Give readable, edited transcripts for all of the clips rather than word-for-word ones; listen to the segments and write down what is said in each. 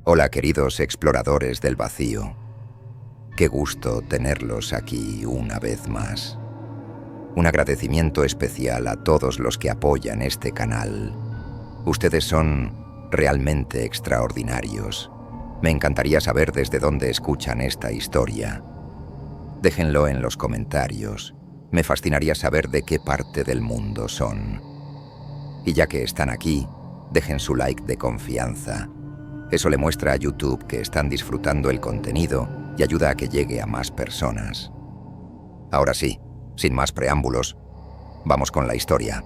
Hola, queridos exploradores del vacío. Qué gusto tenerlos aquí una vez más. Un agradecimiento especial a todos los que apoyan este canal. Ustedes son realmente extraordinarios. Me encantaría saber desde dónde escuchan esta historia. Déjenlo en los comentarios. Me fascinaría saber de qué parte del mundo son. Y ya que están aquí, dejen su like de confianza. Eso le muestra a YouTube que están disfrutando el contenido y ayuda a que llegue a más personas. Ahora sí, sin más preámbulos, vamos con la historia.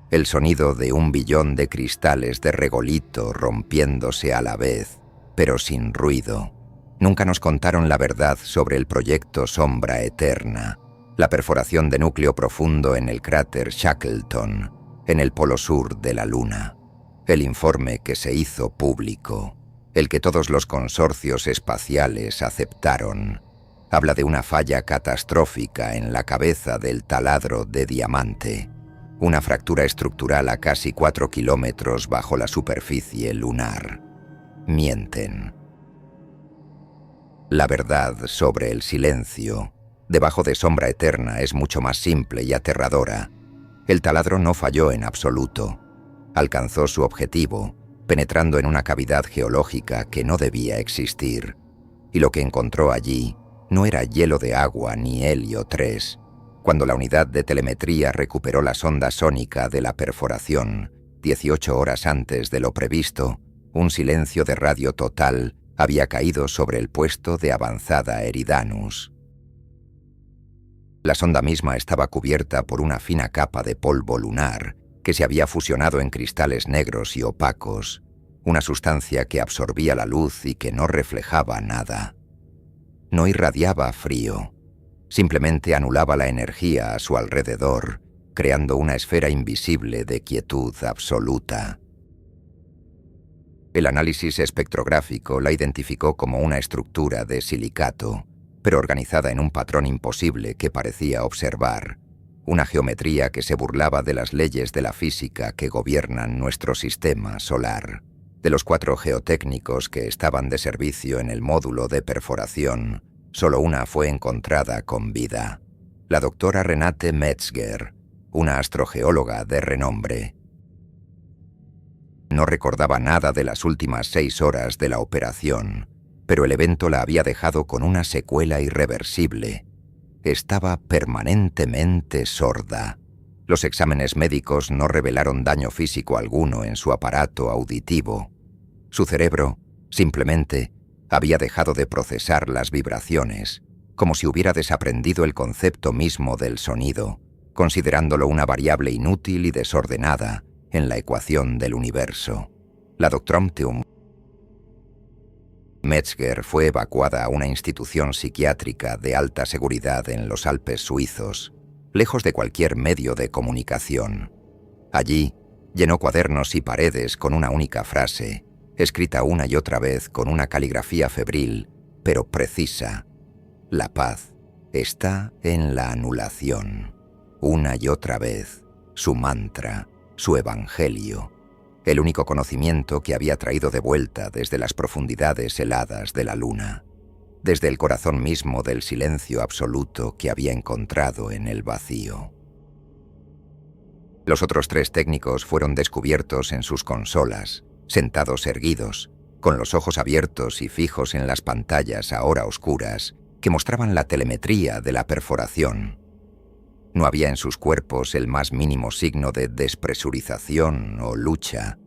El sonido de 1 billón de cristales de regolito rompiéndose a la vez, pero sin ruido. Nunca nos contaron la verdad sobre el proyecto Sombra Eterna, la perforación de núcleo profundo en el cráter Shackleton, en el polo sur de la Luna. El informe que se hizo público, el que todos los consorcios espaciales aceptaron, habla de una falla catastrófica en la cabeza del taladro de diamante, una fractura estructural a casi 4 kilómetros bajo la superficie lunar. Mienten. La verdad sobre el silencio, debajo de Sombra Eterna, es mucho más simple y aterradora. El taladro no falló en absoluto. Alcanzó su objetivo, penetrando en una cavidad geológica que no debía existir. Y lo que encontró allí no era hielo de agua ni helio 3. Cuando la unidad de telemetría recuperó la sonda sónica de la perforación, 18 horas antes de lo previsto, un silencio de radio total había caído sobre el puesto de avanzada Eridanus. La sonda misma estaba cubierta por una fina capa de polvo lunar que se había fusionado en cristales negros y opacos, una sustancia que absorbía la luz y que no reflejaba nada. No irradiaba frío, simplemente anulaba la energía a su alrededor, creando una esfera invisible de quietud absoluta. El análisis espectrográfico la identificó como una estructura de silicato, pero organizada en un patrón imposible que parecía observar, una geometría que se burlaba de las leyes de la física que gobiernan nuestro sistema solar. De los 4 geotécnicos que estaban de servicio en el módulo de perforación, solo una fue encontrada con vida, la doctora Renate Metzger, una astrogeóloga de renombre. No recordaba nada de las últimas 6 horas de la operación, pero el evento la había dejado con una secuela irreversible. Estaba permanentemente sorda. Los exámenes médicos no revelaron daño físico alguno en su aparato auditivo. Su cerebro, simplemente, había dejado de procesar las vibraciones, como si hubiera desaprendido el concepto mismo del sonido, considerándolo una variable inútil y desordenada en la ecuación del universo. La doctora Metzger fue evacuada a una institución psiquiátrica de alta seguridad en los Alpes suizos, lejos de cualquier medio de comunicación. Allí, llenó cuadernos y paredes con una única frase, escrita una y otra vez con una caligrafía febril, pero precisa: la paz está en la anulación. Una y otra vez, su mantra, su evangelio, el único conocimiento que había traído de vuelta desde las profundidades heladas de la Luna, desde el corazón mismo del silencio absoluto que había encontrado en el vacío. Los otros 3 técnicos fueron descubiertos en sus consolas, sentados erguidos, con los ojos abiertos y fijos en las pantallas ahora oscuras que mostraban la telemetría de la perforación. No había en sus cuerpos el más mínimo signo de despresurización o lucha.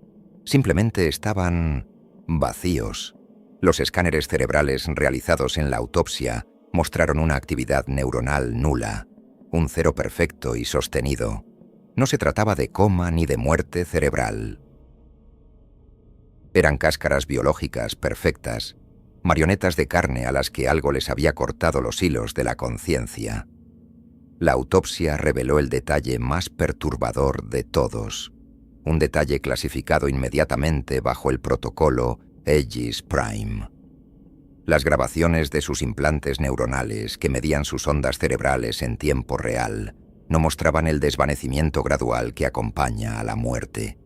Simplemente estaban vacíos. Los escáneres cerebrales realizados en la autopsia mostraron una actividad neuronal nula, un cero perfecto y sostenido. No se trataba de coma ni de muerte cerebral. Eran cáscaras biológicas perfectas, marionetas de carne a las que algo les había cortado los hilos de la conciencia. La autopsia reveló el detalle más perturbador de todos, un detalle clasificado inmediatamente bajo el protocolo Aegis Prime. Las grabaciones de sus implantes neuronales que medían sus ondas cerebrales en tiempo real no mostraban el desvanecimiento gradual que acompaña a la muerte.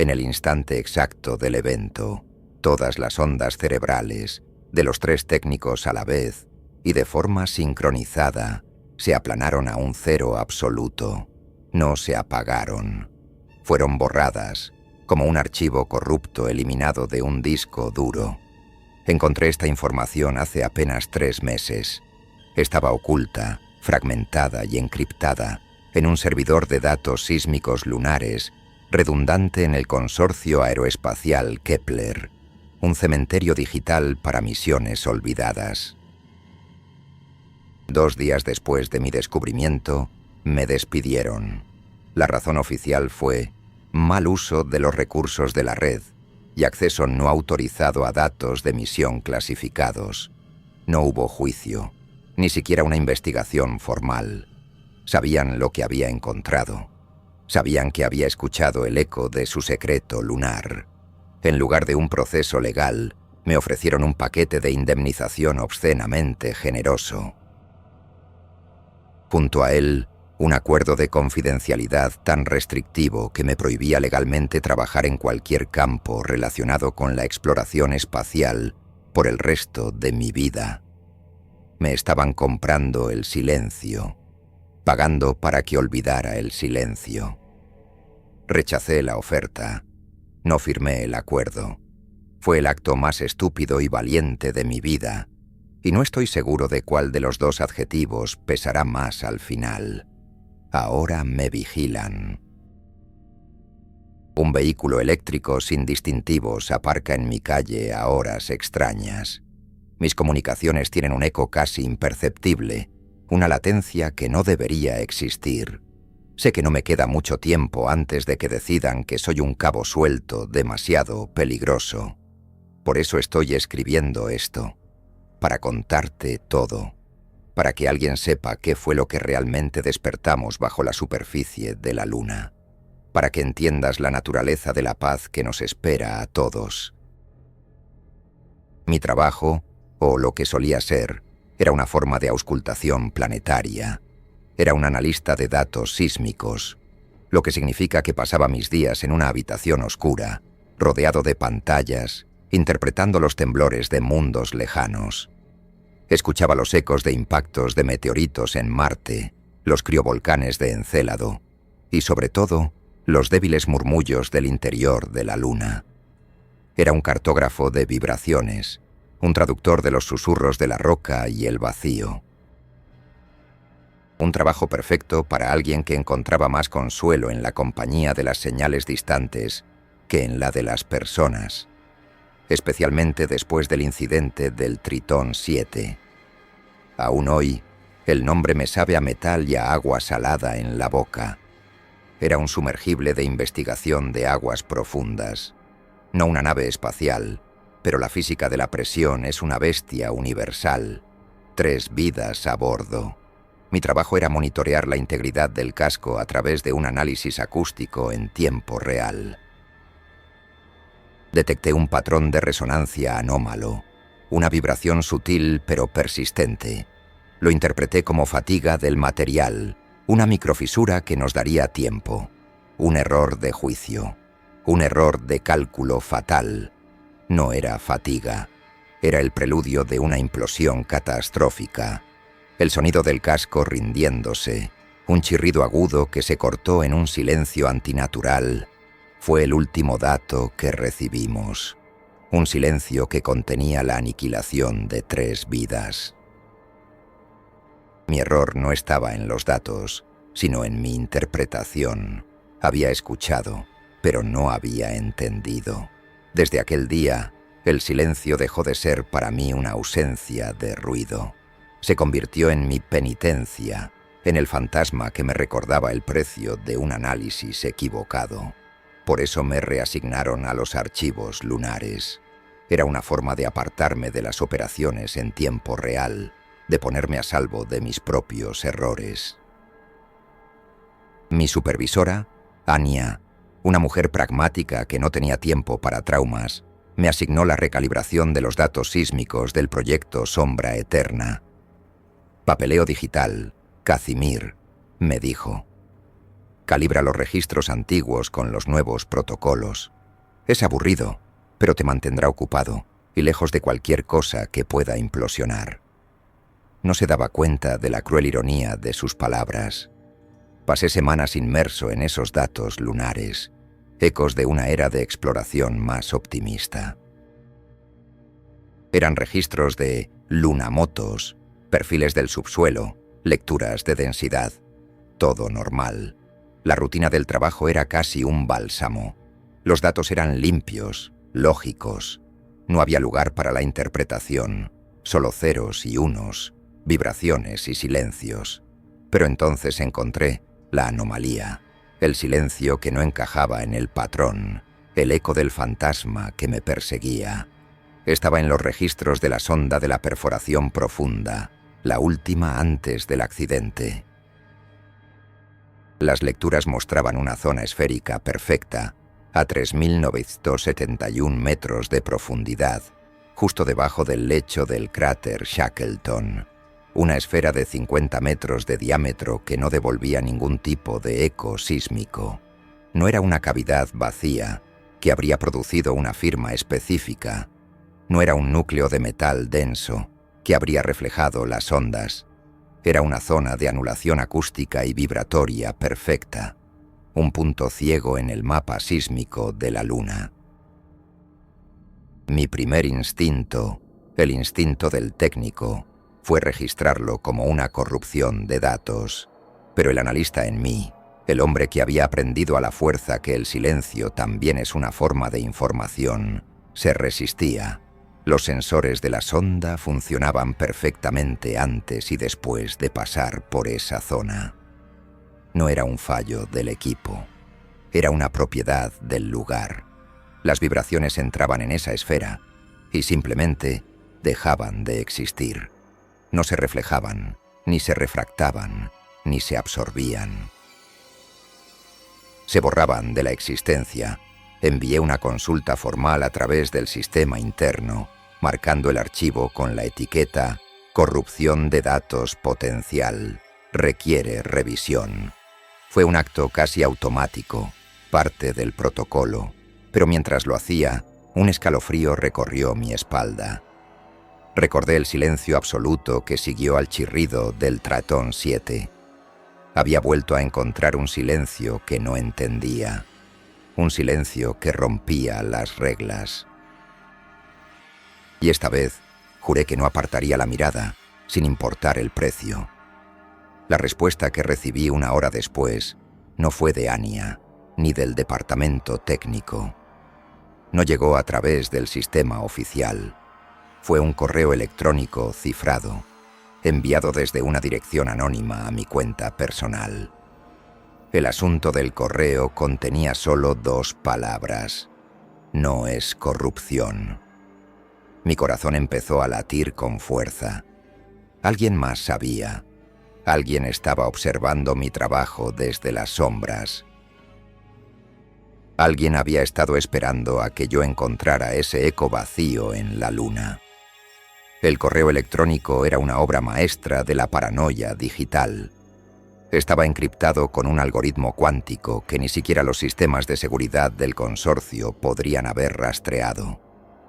En el instante exacto del evento, todas las ondas cerebrales, de los 3 técnicos a la vez, y de forma sincronizada, se aplanaron a un cero absoluto. No se apagaron. Fueron borradas, como un archivo corrupto eliminado de un disco duro. Encontré esta información hace apenas 3 meses. Estaba oculta, fragmentada y encriptada en un servidor de datos sísmicos lunares redundante en el consorcio aeroespacial Kepler, un cementerio digital para misiones olvidadas. 2 días después de mi descubrimiento, me despidieron. La razón oficial fue mal uso de los recursos de la red y acceso no autorizado a datos de misión clasificados. No hubo juicio, ni siquiera una investigación formal. Sabían lo que había encontrado. Sabían que había escuchado el eco de su secreto lunar. En lugar de un proceso legal, me ofrecieron un paquete de indemnización obscenamente generoso. Junto a él, un acuerdo de confidencialidad tan restrictivo que me prohibía legalmente trabajar en cualquier campo relacionado con la exploración espacial por el resto de mi vida. Me estaban comprando el silencio, pagando para que olvidara el silencio. Rechacé la oferta. No firmé el acuerdo. Fue el acto más estúpido y valiente de mi vida, y no estoy seguro de cuál de los 2 adjetivos pesará más al final. Ahora me vigilan. Un vehículo eléctrico sin distintivos aparca en mi calle a horas extrañas. Mis comunicaciones tienen un eco casi imperceptible, una latencia que no debería existir. Sé que no me queda mucho tiempo antes de que decidan que soy un cabo suelto demasiado peligroso. Por eso estoy escribiendo esto, para contarte todo, para que alguien sepa qué fue lo que realmente despertamos bajo la superficie de la luna, para que entiendas la naturaleza de la paz que nos espera a todos. Mi trabajo, o lo que solía ser, era una forma de auscultación planetaria. Era un analista de datos sísmicos, lo que significa que pasaba mis días en una habitación oscura, rodeado de pantallas, interpretando los temblores de mundos lejanos. Escuchaba los ecos de impactos de meteoritos en Marte, los criovolcanes de Encélado, y sobre todo, los débiles murmullos del interior de la Luna. Era un cartógrafo de vibraciones, un traductor de los susurros de la roca y el vacío. Un trabajo perfecto para alguien que encontraba más consuelo en la compañía de las señales distantes que en la de las personas, especialmente después del incidente del Tritón 7. Aún hoy, el nombre me sabe a metal y a agua salada en la boca. Era un sumergible de investigación de aguas profundas. No una nave espacial, pero la física de la presión es una bestia universal. 3 vidas a bordo. Mi trabajo era monitorear la integridad del casco a través de un análisis acústico en tiempo real. Detecté un patrón de resonancia anómalo, una vibración sutil pero persistente. Lo interpreté como fatiga del material, una microfisura que nos daría tiempo, un error de juicio, un error de cálculo fatal. No era fatiga, era el preludio de una implosión catastrófica. El sonido del casco rindiéndose, un chirrido agudo que se cortó en un silencio antinatural, fue el último dato que recibimos. Un silencio que contenía la aniquilación de 3 vidas. Mi error no estaba en los datos, sino en mi interpretación. Había escuchado, pero no había entendido. Desde aquel día, el silencio dejó de ser para mí una ausencia de ruido. Se convirtió en mi penitencia, en el fantasma que me recordaba el precio de un análisis equivocado. Por eso me reasignaron a los archivos lunares. Era una forma de apartarme de las operaciones en tiempo real, de ponerme a salvo de mis propios errores. Mi supervisora, Anya, una mujer pragmática que no tenía tiempo para traumas, me asignó la recalibración de los datos sísmicos del proyecto Sombra Eterna. Papeleo digital, Casimir, me dijo. Calibra los registros antiguos con los nuevos protocolos. Es aburrido, pero te mantendrá ocupado y lejos de cualquier cosa que pueda implosionar. No se daba cuenta de la cruel ironía de sus palabras. Pasé semanas inmerso en esos datos lunares, ecos de una era de exploración más optimista. Eran registros de lunamotos, perfiles del subsuelo, lecturas de densidad. Todo normal. La rutina del trabajo era casi un bálsamo. Los datos eran limpios, lógicos. No había lugar para la interpretación, solo ceros y unos, vibraciones y silencios. Pero entonces encontré la anomalía, el silencio que no encajaba en el patrón, el eco del fantasma que me perseguía. Estaba en los registros de la sonda de la perforación profunda, la última antes del accidente. Las lecturas mostraban una zona esférica perfecta, a 3.971 metros de profundidad, justo debajo del lecho del cráter Shackleton. Una esfera de 50 metros de diámetro que no devolvía ningún tipo de eco sísmico. No era una cavidad vacía que habría producido una firma específica. No era un núcleo de metal denso que habría reflejado las ondas. Era una zona de anulación acústica y vibratoria perfecta, un punto ciego en el mapa sísmico de la Luna. Mi primer instinto, el instinto del técnico, fue registrarlo como una corrupción de datos, pero el analista en mí, el hombre que había aprendido a la fuerza que el silencio también es una forma de información, se resistía. Los sensores de la sonda funcionaban perfectamente antes y después de pasar por esa zona. No era un fallo del equipo, era una propiedad del lugar. Las vibraciones entraban en esa esfera y simplemente dejaban de existir. No se reflejaban, ni se refractaban, ni se absorbían. Se borraban de la existencia. Envié una consulta formal a través del sistema interno, marcando el archivo con la etiqueta «Corrupción de datos potencial. Requiere revisión». Fue un acto casi automático, parte del protocolo, pero mientras lo hacía, un escalofrío recorrió mi espalda. Recordé el silencio absoluto que siguió al chirrido del Tratón 7. Había vuelto a encontrar un silencio que no entendía. Un silencio que rompía las reglas. Y esta vez juré que no apartaría la mirada, sin importar el precio. La respuesta que recibí una hora después no fue de Anya, ni del departamento técnico. No llegó a través del sistema oficial. Fue un correo electrónico cifrado, enviado desde una dirección anónima a mi cuenta personal. El asunto del correo contenía solo 2 palabras. No es corrupción. Mi corazón empezó a latir con fuerza. Alguien más sabía. Alguien estaba observando mi trabajo desde las sombras. Alguien había estado esperando a que yo encontrara ese eco vacío en la Luna. El correo electrónico era una obra maestra de la paranoia digital. Estaba encriptado con un algoritmo cuántico que ni siquiera los sistemas de seguridad del consorcio podrían haber rastreado.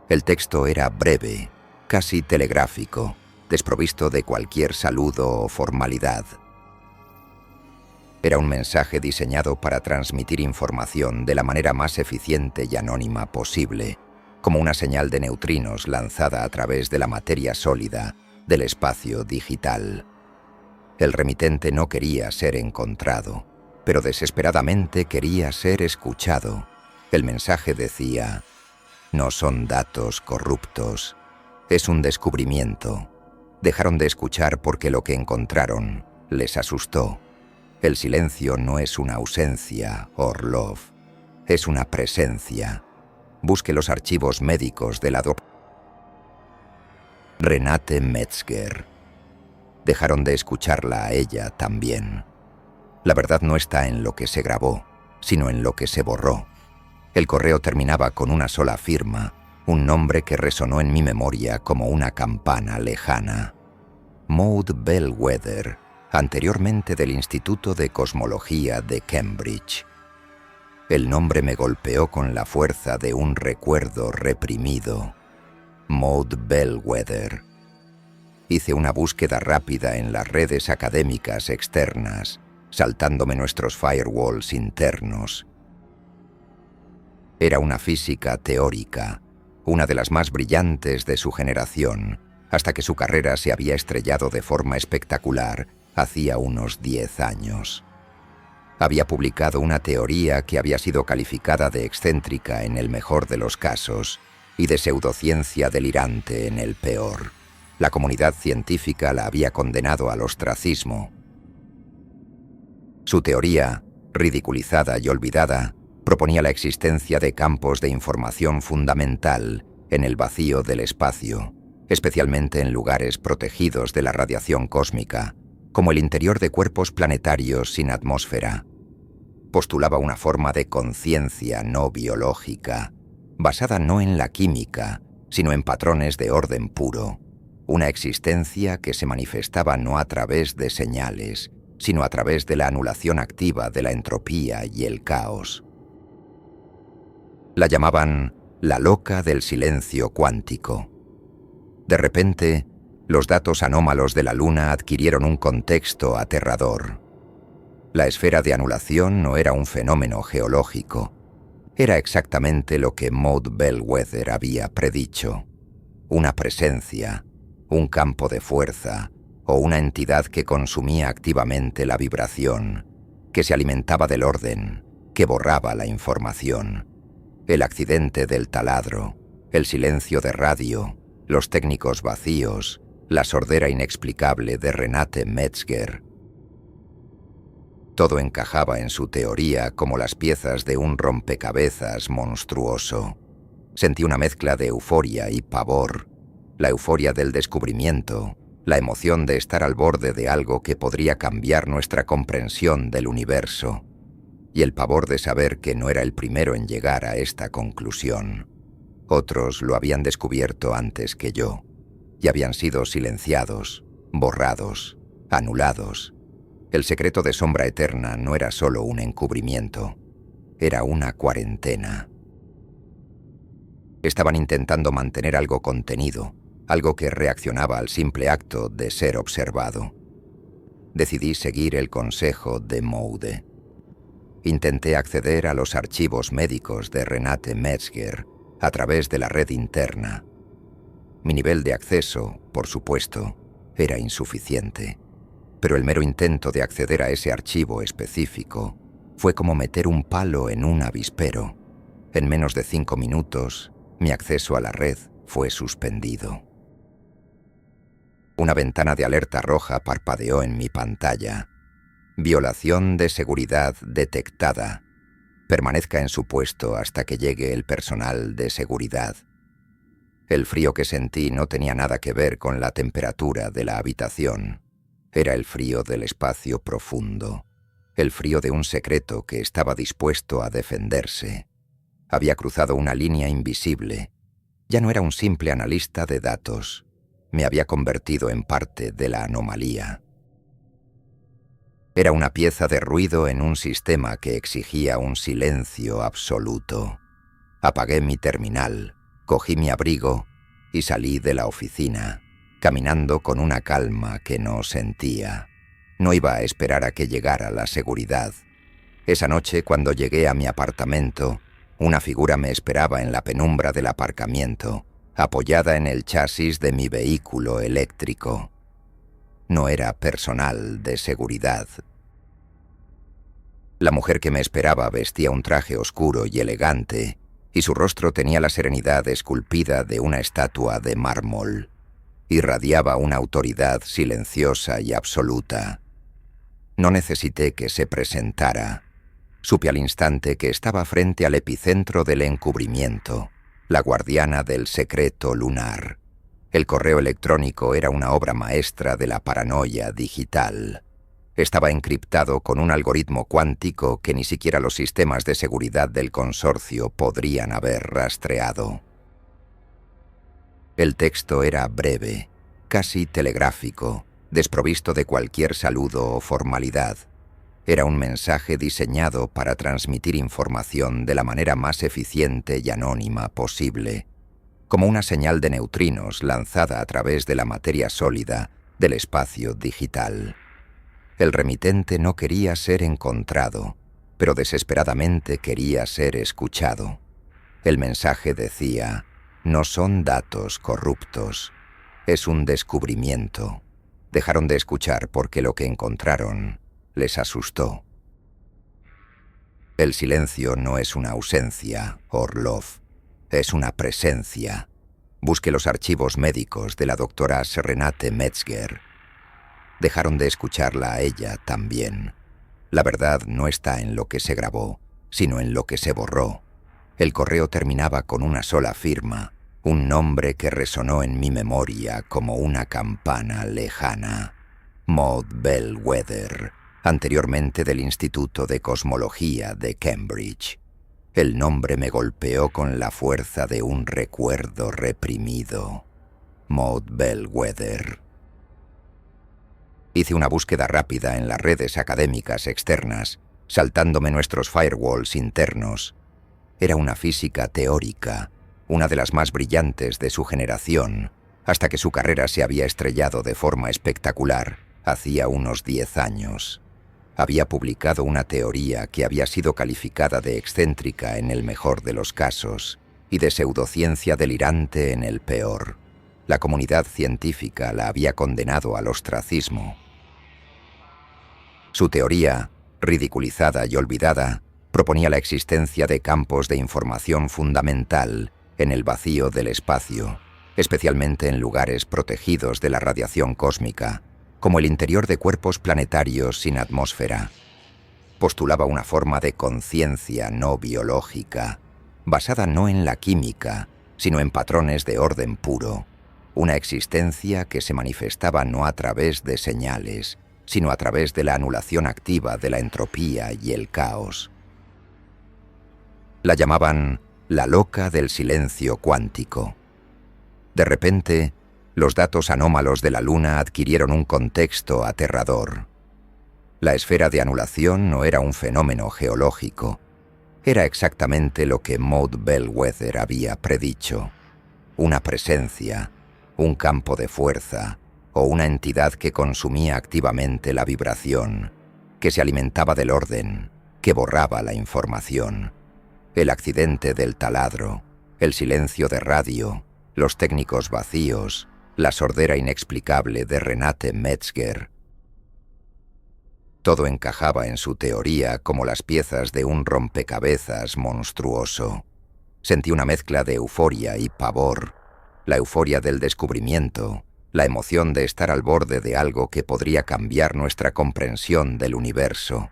El texto era breve, casi telegráfico, desprovisto de cualquier saludo o formalidad. Era un mensaje diseñado para transmitir información de la manera más eficiente y anónima posible, como una señal de neutrinos lanzada a través de la materia sólida del espacio digital. El remitente no quería ser encontrado, pero desesperadamente quería ser escuchado. El mensaje decía: no son datos corruptos, es un descubrimiento. Dejaron de escuchar porque lo que encontraron les asustó. El silencio no es una ausencia, Orlov, es una presencia. Busque los archivos médicos de la Renate Metzger. Dejaron de escucharla a ella también. La verdad no está en lo que se grabó, sino en lo que se borró. El correo terminaba con una sola firma, un nombre que resonó en mi memoria como una campana lejana. Maud Bellwether, anteriormente del Instituto de Cosmología de Cambridge. El nombre me golpeó con la fuerza de un recuerdo reprimido. Maud Bellwether. Hice una búsqueda rápida en las redes académicas externas, saltándome nuestros firewalls internos. Era una física teórica, una de las más brillantes de su generación, hasta que su carrera se había estrellado de forma espectacular hacía unos 10 años. Había publicado una teoría que había sido calificada de excéntrica en el mejor de los casos y de pseudociencia delirante en el peor. La comunidad científica la había condenado al ostracismo. Su teoría, ridiculizada y olvidada, proponía la existencia de campos de información fundamental en el vacío del espacio, especialmente en lugares protegidos de la radiación cósmica, como el interior de cuerpos planetarios sin atmósfera. Postulaba una forma de conciencia no biológica, basada no en la química, sino en patrones de orden puro, una existencia que se manifestaba no a través de señales, sino a través de la anulación activa de la entropía y el caos. La llamaban la loca del silencio cuántico. De repente, los datos anómalos de la Luna adquirieron un contexto aterrador. La esfera de anulación no era un fenómeno geológico. Era exactamente lo que Maud Bellwether había predicho. Una presencia, un campo de fuerza o una entidad que consumía activamente la vibración, que se alimentaba del orden, que borraba la información. El accidente del taladro, el silencio de radio, los técnicos vacíos, la sordera inexplicable de Renate Metzger. Todo encajaba en su teoría como las piezas de un rompecabezas monstruoso. Sentí una mezcla de euforia y pavor, la euforia del descubrimiento, la emoción de estar al borde de algo que podría cambiar nuestra comprensión del universo, y el pavor de saber que no era el primero en llegar a esta conclusión. Otros lo habían descubierto antes que yo, y habían sido silenciados, borrados, anulados. El secreto de Sombra Eterna no era solo un encubrimiento, era una cuarentena. Estaban intentando mantener algo contenido, algo que reaccionaba al simple acto de ser observado. Decidí seguir el consejo de Maude. Intenté acceder a los archivos médicos de Renate Metzger a través de la red interna. Mi nivel de acceso, por supuesto, era insuficiente, pero el mero intento de acceder a ese archivo específico fue como meter un palo en un avispero. En menos de 5 minutos, mi acceso a la red fue suspendido. Una ventana de alerta roja parpadeó en mi pantalla. Violación de seguridad detectada. Permanezca en su puesto hasta que llegue el personal de seguridad. El frío que sentí no tenía nada que ver con la temperatura de la habitación. Era el frío del espacio profundo, el frío de un secreto que estaba dispuesto a defenderse. Había cruzado una línea invisible. Ya no era un simple analista de datos. Me había convertido en parte de la anomalía. Era una pieza de ruido en un sistema que exigía un silencio absoluto. Apagué mi terminal, cogí mi abrigo y salí de la oficina, caminando con una calma que no sentía. No iba a esperar a que llegara la seguridad. Esa noche, cuando llegué a mi apartamento, una figura me esperaba en la penumbra del aparcamiento, apoyada en el chasis de mi vehículo eléctrico. No era personal de seguridad. La mujer que me esperaba vestía un traje oscuro y elegante, y su rostro tenía la serenidad esculpida de una estatua de mármol. Irradiaba una autoridad silenciosa y absoluta. No necesité que se presentara. Supe al instante que estaba frente al epicentro del encubrimiento, la guardiana del secreto lunar. El correo electrónico era una obra maestra de la paranoia digital. Estaba encriptado con un algoritmo cuántico que ni siquiera los sistemas de seguridad del consorcio podrían haber rastreado. El texto era breve, casi telegráfico, desprovisto de cualquier saludo o formalidad. Era un mensaje diseñado para transmitir información de la manera más eficiente y anónima posible, como una señal de neutrinos lanzada a través de la materia sólida del espacio digital. El remitente no quería ser encontrado, pero desesperadamente quería ser escuchado. El mensaje decía: no son datos corruptos, es un descubrimiento. Dejaron de escuchar porque lo que encontraron les asustó. El silencio no es una ausencia, Orlov, es una presencia. Busque los archivos médicos de la doctora Renate Metzger. Dejaron de escucharla a ella también. La verdad no está en lo que se grabó, sino en lo que se borró. El correo terminaba con una sola firma, un nombre que resonó en mi memoria como una campana lejana: Maud Bellwether, anteriormente del Instituto de Cosmología de Cambridge. El nombre me golpeó con la fuerza de un recuerdo reprimido. Maud Bellwether. Hice una búsqueda rápida en las redes académicas externas, saltándome nuestros firewalls internos. Era una física teórica, una de las más brillantes de su generación, hasta que su carrera se había estrellado de forma espectacular hacía unos 10 años. Había publicado una teoría que había sido calificada de excéntrica en el mejor de los casos y de pseudociencia delirante en el peor. La comunidad científica la había condenado al ostracismo. Su teoría, ridiculizada y olvidada, proponía la existencia de campos de información fundamental en el vacío del espacio, especialmente en lugares protegidos de la radiación cósmica, como el interior de cuerpos planetarios sin atmósfera. Postulaba una forma de conciencia no biológica, basada no en la química, sino en patrones de orden puro, una existencia que se manifestaba no a través de señales, sino a través de la anulación activa de la entropía y el caos. La llamaban la loca del silencio cuántico. De repente, los datos anómalos de la Luna adquirieron un contexto aterrador. La esfera de anulación no era un fenómeno geológico. Era exactamente lo que Maud Bellwether había predicho: una presencia, un campo de fuerza o una entidad que consumía activamente la vibración, que se alimentaba del orden, que borraba la información. El accidente del taladro, el silencio de radio, los técnicos vacíos, la sordera inexplicable de Renate Metzger. Todo encajaba en su teoría como las piezas de un rompecabezas monstruoso. Sentí una mezcla de euforia y pavor, la euforia del descubrimiento, la emoción de estar al borde de algo que podría cambiar nuestra comprensión del universo,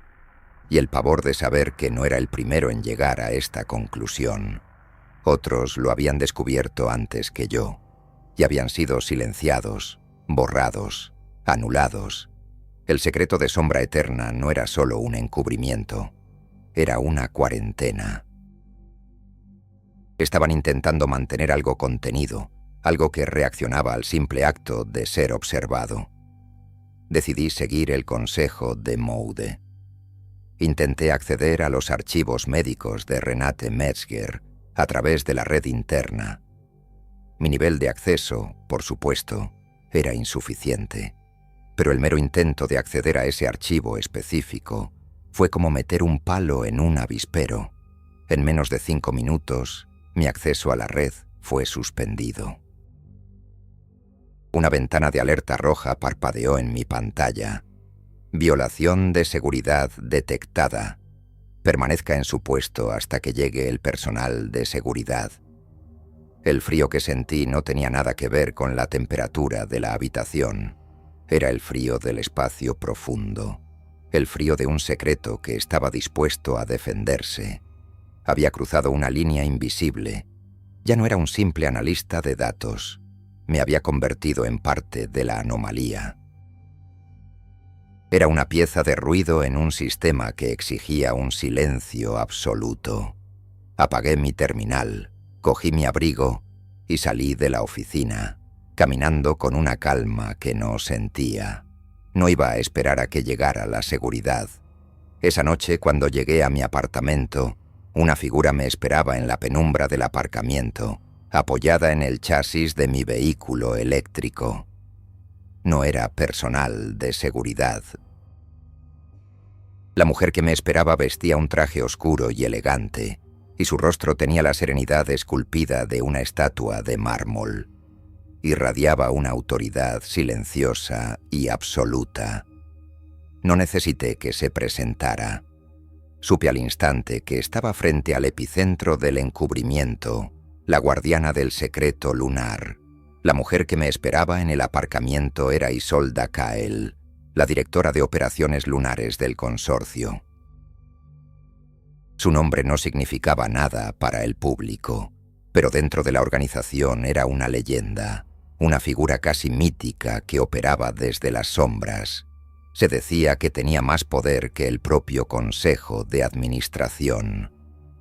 y el pavor de saber que no era el primero en llegar a esta conclusión. Otros lo habían descubierto antes que yo, y habían sido silenciados, borrados, anulados. El secreto de Sombra Eterna no era solo un encubrimiento, era una cuarentena. Estaban intentando mantener algo contenido, algo que reaccionaba al simple acto de ser observado. Decidí seguir el consejo de Maude. Intenté acceder a los archivos médicos de Renate Metzger a través de la red interna. Mi nivel de acceso, por supuesto, era insuficiente, pero el mero intento de acceder a ese archivo específico fue como meter un palo en un avispero. En menos de 5 minutos, mi acceso a la red fue suspendido. Una ventana de alerta roja parpadeó en mi pantalla. Violación de seguridad detectada. Permanezca en su puesto hasta que llegue el personal de seguridad. El frío que sentí no tenía nada que ver con la temperatura de la habitación. Era el frío del espacio profundo, el frío de un secreto que estaba dispuesto a defenderse. Había cruzado una línea invisible. Ya no era un simple analista de datos. Me había convertido en parte de la anomalía. Era una pieza de ruido en un sistema que exigía un silencio absoluto. Apagué mi terminal, cogí mi abrigo y salí de la oficina, caminando con una calma que no sentía. No iba a esperar a que llegara la seguridad. Esa noche, cuando llegué a mi apartamento, una figura me esperaba en la penumbra del aparcamiento, apoyada en el chasis de mi vehículo eléctrico. No era personal de seguridad. La mujer que me esperaba vestía un traje oscuro y elegante, y su rostro tenía la serenidad esculpida de una estatua de mármol. Irradiaba una autoridad silenciosa y absoluta. No necesité que se presentara. Supe al instante que estaba frente al epicentro del encubrimiento, la guardiana del secreto lunar. La mujer que me esperaba en el aparcamiento era Isolda Kael, la directora de operaciones lunares del consorcio. Su nombre no significaba nada para el público, pero dentro de la organización era una leyenda, una figura casi mítica que operaba desde las sombras. Se decía que tenía más poder que el propio Consejo de Administración.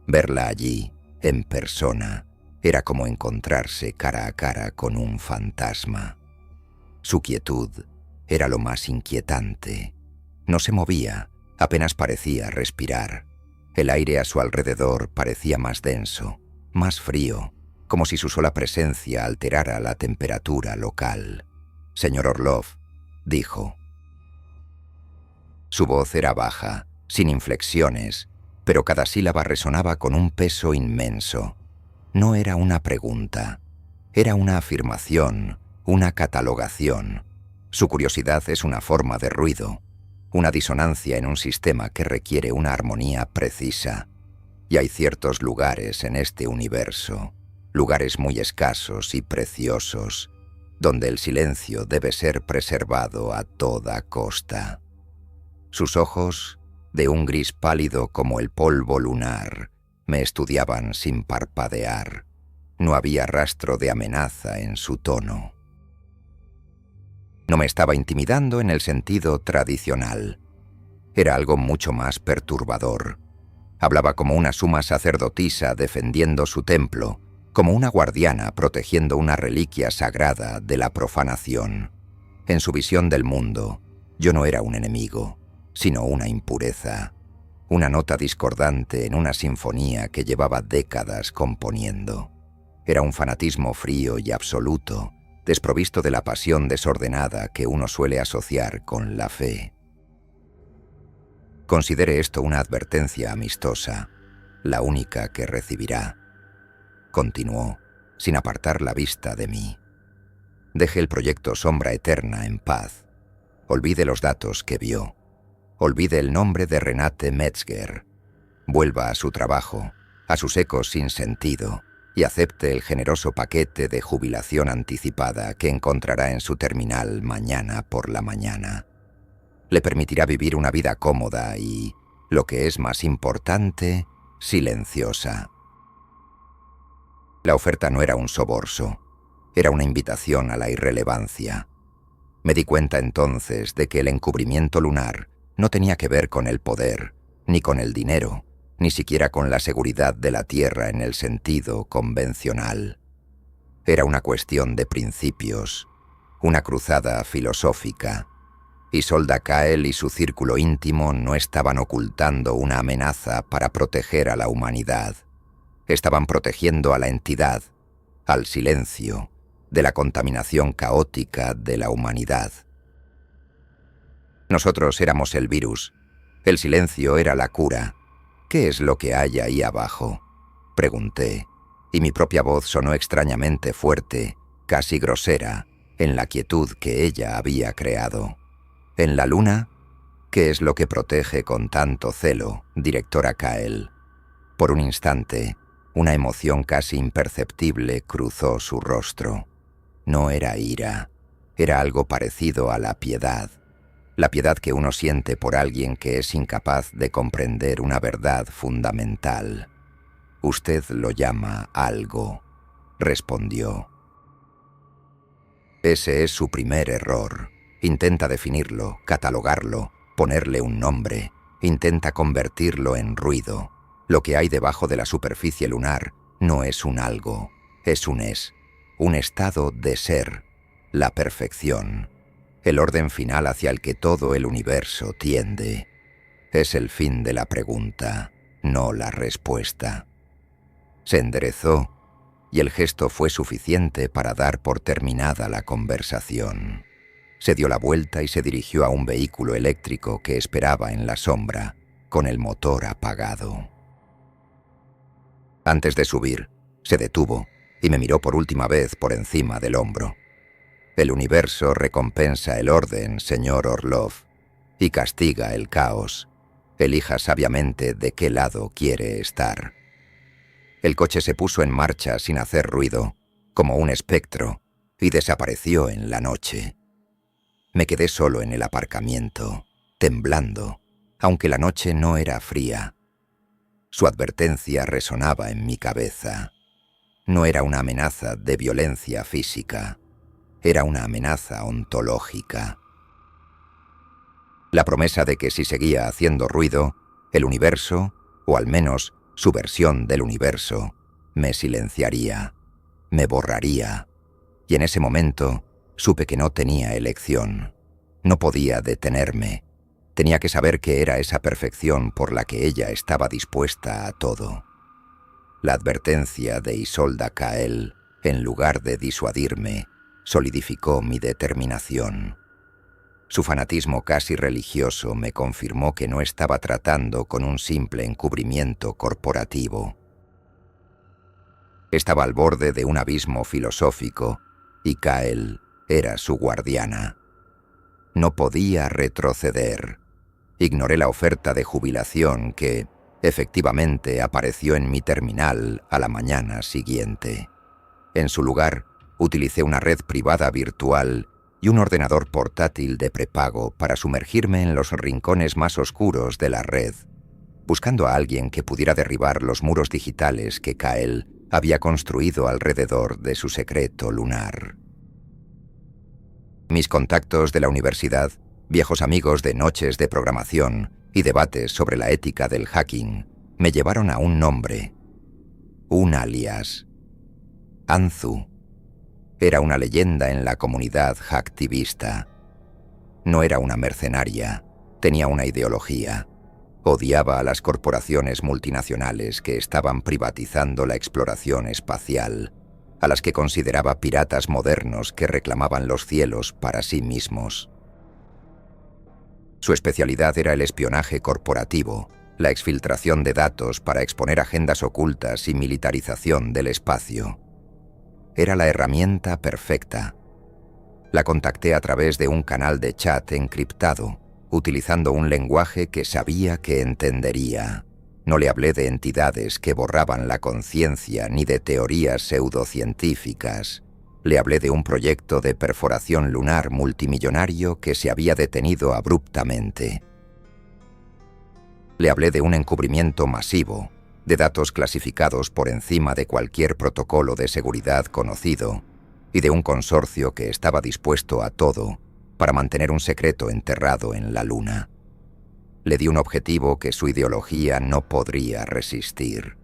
Verla allí, en persona, era como encontrarse cara a cara con un fantasma. Su quietud era lo más inquietante. No se movía, apenas parecía respirar. El aire a su alrededor parecía más denso, más frío, como si su sola presencia alterara la temperatura local. «Señor Orlov», dijo. Su voz era baja, sin inflexiones, pero cada sílaba resonaba con un peso inmenso. No era una pregunta, era una afirmación, una catalogación. Su curiosidad es una forma de ruido, una disonancia en un sistema que requiere una armonía precisa. Y hay ciertos lugares en este universo, lugares muy escasos y preciosos, donde el silencio debe ser preservado a toda costa. Sus ojos, de un gris pálido como el polvo lunar, me estudiaban sin parpadear. No había rastro de amenaza en su tono. No me estaba intimidando en el sentido tradicional. Era algo mucho más perturbador. Hablaba como una suma sacerdotisa defendiendo su templo, como una guardiana protegiendo una reliquia sagrada de la profanación. En su visión del mundo, yo no era un enemigo, sino una impureza, una nota discordante en una sinfonía que llevaba décadas componiendo. Era un fanatismo frío y absoluto, desprovisto de la pasión desordenada que uno suele asociar con la fe. Considere esto una advertencia amistosa, la única que recibirá. Continuó, sin apartar la vista de mí. Deje el proyecto Sombra Eterna en paz. Olvide los datos que vio. Olvide el nombre de Renate Metzger. Vuelva a su trabajo, a sus ecos sin sentido, y acepte el generoso paquete de jubilación anticipada que encontrará en su terminal mañana por la mañana. Le permitirá vivir una vida cómoda y, lo que es más importante, silenciosa. La oferta no era un soborso, era una invitación a la irrelevancia. Me di cuenta entonces de que el encubrimiento lunar no tenía que ver con el poder, ni con el dinero, ni siquiera con la seguridad de la Tierra en el sentido convencional. Era una cuestión de principios, una cruzada filosófica. Isolda Kael y su círculo íntimo no estaban ocultando una amenaza para proteger a la humanidad. Estaban protegiendo a la entidad, al silencio, de la contaminación caótica de la humanidad. Nosotros éramos el virus. El silencio era la cura. «¿Qué es lo que hay ahí abajo?», pregunté, y mi propia voz sonó extrañamente fuerte, casi grosera, en la quietud que ella había creado. «¿En la luna? ¿Qué es lo que protege con tanto celo, directora Kael?». Por un instante, una emoción casi imperceptible cruzó su rostro. No era ira, era algo parecido a la piedad que uno siente por alguien que es incapaz de comprender una verdad fundamental. «Usted lo llama algo», respondió. «Ese es su primer error. Intenta definirlo, catalogarlo, ponerle un nombre. Intenta convertirlo en ruido. Lo que hay debajo de la superficie lunar no es un algo, es un estado de ser, la perfección. el orden final hacia el que todo el universo tiende. Es el fin de la pregunta, no la respuesta. Se enderezó y el gesto fue suficiente para dar por terminada la conversación. Se dio la vuelta y se dirigió a un vehículo eléctrico que esperaba en la sombra, con el motor apagado. Antes de subir, se detuvo y me miró por última vez por encima del hombro. El universo recompensa el orden, señor Orlov, y castiga el caos. Elija sabiamente de qué lado quiere estar. El coche se puso en marcha sin hacer ruido, como un espectro, y desapareció en la noche. Me quedé solo en el aparcamiento, temblando, aunque la noche no era fría. Su advertencia resonaba en mi cabeza. No era una amenaza de violencia física, era una amenaza ontológica. La promesa de que si seguía haciendo ruido, el universo, o al menos su versión del universo, me silenciaría, me borraría, y en ese momento supe que no tenía elección. No podía detenerme. Tenía que saber que era esa perfección por la que ella estaba dispuesta a todo. La advertencia de Isolda Cael, en lugar de disuadirme, solidificó mi determinación. Su fanatismo casi religioso me confirmó que no estaba tratando con un simple encubrimiento corporativo. Estaba al borde de un abismo filosófico y Cael era su guardiana. No podía retroceder. Ignoré la oferta de jubilación que, efectivamente, apareció en mi terminal a la mañana siguiente. En su lugar, utilicé una red privada virtual y un ordenador portátil de prepago para sumergirme en los rincones más oscuros de la red, buscando a alguien que pudiera derribar los muros digitales que Cael había construido alrededor de su secreto lunar. Mis contactos de la universidad, viejos amigos de noches de programación y debates sobre la ética del hacking, me llevaron a un nombre, un alias. Anzu. Era una leyenda en la comunidad hacktivista. No era una mercenaria, tenía una ideología. Odiaba a las corporaciones multinacionales que estaban privatizando la exploración espacial, a las que consideraba piratas modernos que reclamaban los cielos para sí mismos. Su especialidad era el espionaje corporativo, la exfiltración de datos para exponer agendas ocultas y militarización del espacio. Era la herramienta perfecta. La contacté a través de un canal de chat encriptado, utilizando un lenguaje que sabía que entendería. No le hablé de entidades que borraban la conciencia ni de teorías pseudocientíficas. Le hablé de un proyecto de perforación lunar multimillonario que se había detenido abruptamente. Le hablé de un encubrimiento masivo, de datos clasificados por encima de cualquier protocolo de seguridad conocido, y de un consorcio que estaba dispuesto a todo para mantener un secreto enterrado en la luna. Le di un objetivo que su ideología no podría resistir.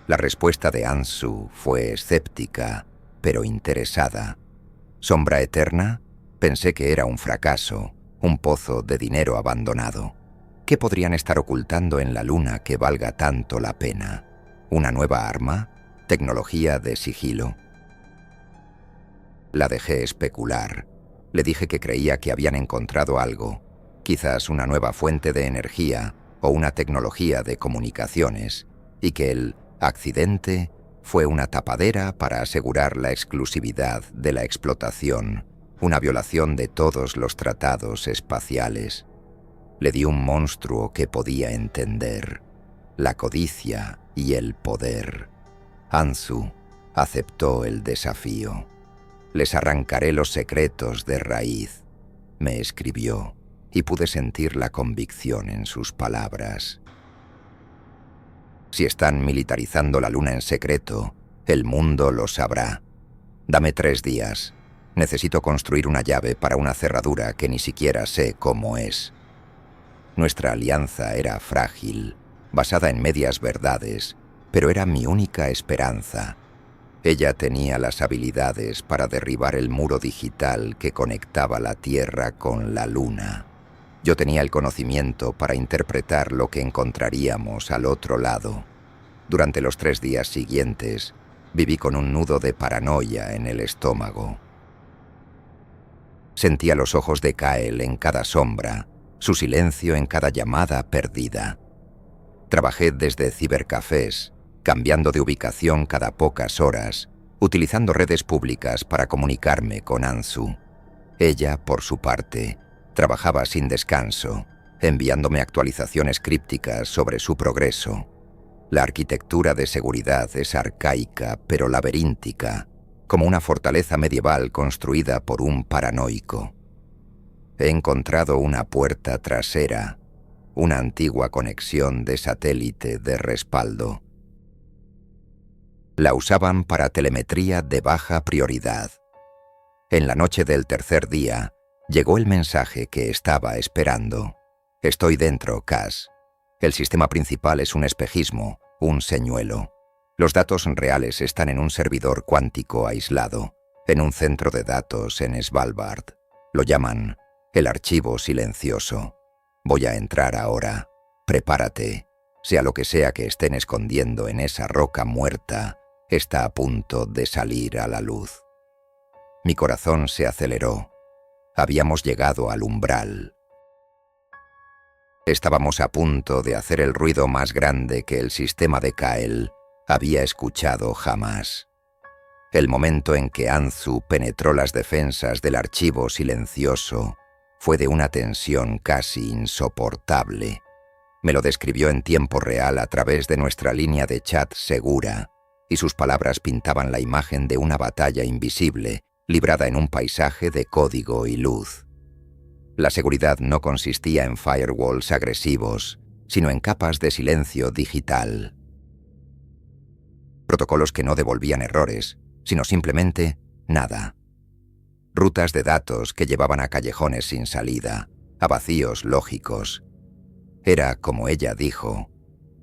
La respuesta de Anzu fue escéptica, pero interesada. ¿Sombra eterna? Pensé que era un fracaso, un pozo de dinero abandonado. ¿Qué podrían estar ocultando en la luna que valga tanto la pena? ¿Una nueva arma? ¿Tecnología de sigilo? La dejé especular. Le dije que creía que habían encontrado algo, quizás una nueva fuente de energía o una tecnología de comunicaciones, y que el accidente fue una tapadera para asegurar la exclusividad de la explotación, una violación de todos los tratados espaciales. Le di un monstruo que podía entender, la codicia y el poder. Anzu aceptó el desafío. Les arrancaré los secretos de raíz, me escribió, y pude sentir la convicción en sus palabras. Si están militarizando la luna en secreto, el mundo lo sabrá. Dame 3 días. Necesito construir una llave para una cerradura que ni siquiera sé cómo es. Nuestra alianza era frágil, basada en medias verdades, pero era mi única esperanza. Ella tenía las habilidades para derribar el muro digital que conectaba la Tierra con la Luna. Yo tenía el conocimiento para interpretar lo que encontraríamos al otro lado. Durante los 3 días siguientes, viví con un nudo de paranoia en el estómago. Sentía los ojos de Kyle en cada sombra, su silencio en cada llamada perdida. Trabajé desde cibercafés, cambiando de ubicación cada pocas horas, utilizando redes públicas para comunicarme con Anzu. Ella, por su parte, trabajaba sin descanso, enviándome actualizaciones crípticas sobre su progreso. La arquitectura de seguridad es arcaica pero laberíntica, como una fortaleza medieval construida por un paranoico. He encontrado una puerta trasera, una antigua conexión de satélite de respaldo. La usaban para telemetría de baja prioridad. En la noche del tercer día, llegó el mensaje que estaba esperando. Estoy dentro, Cass. El sistema principal es un espejismo, un señuelo. Los datos reales están en un servidor cuántico aislado, en un centro de datos en Svalbard. Lo llaman el archivo silencioso. Voy a entrar ahora. Prepárate. Sea lo que sea que estén escondiendo en esa roca muerta, está a punto de salir a la luz. Mi corazón se aceleró. Habíamos llegado al umbral. Estábamos a punto de hacer el ruido más grande que el sistema de Kyle había escuchado jamás. El momento en que Anzu penetró las defensas del archivo silencioso fue de una tensión casi insoportable. Me lo describió en tiempo real a través de nuestra línea de chat segura, y sus palabras pintaban la imagen de una batalla invisible, librada en un paisaje de código y luz. La seguridad no consistía en firewalls agresivos, sino en capas de silencio digital. Protocolos que no devolvían errores, sino simplemente nada. Rutas de datos que llevaban a callejones sin salida, a vacíos lógicos. Era, como ella dijo,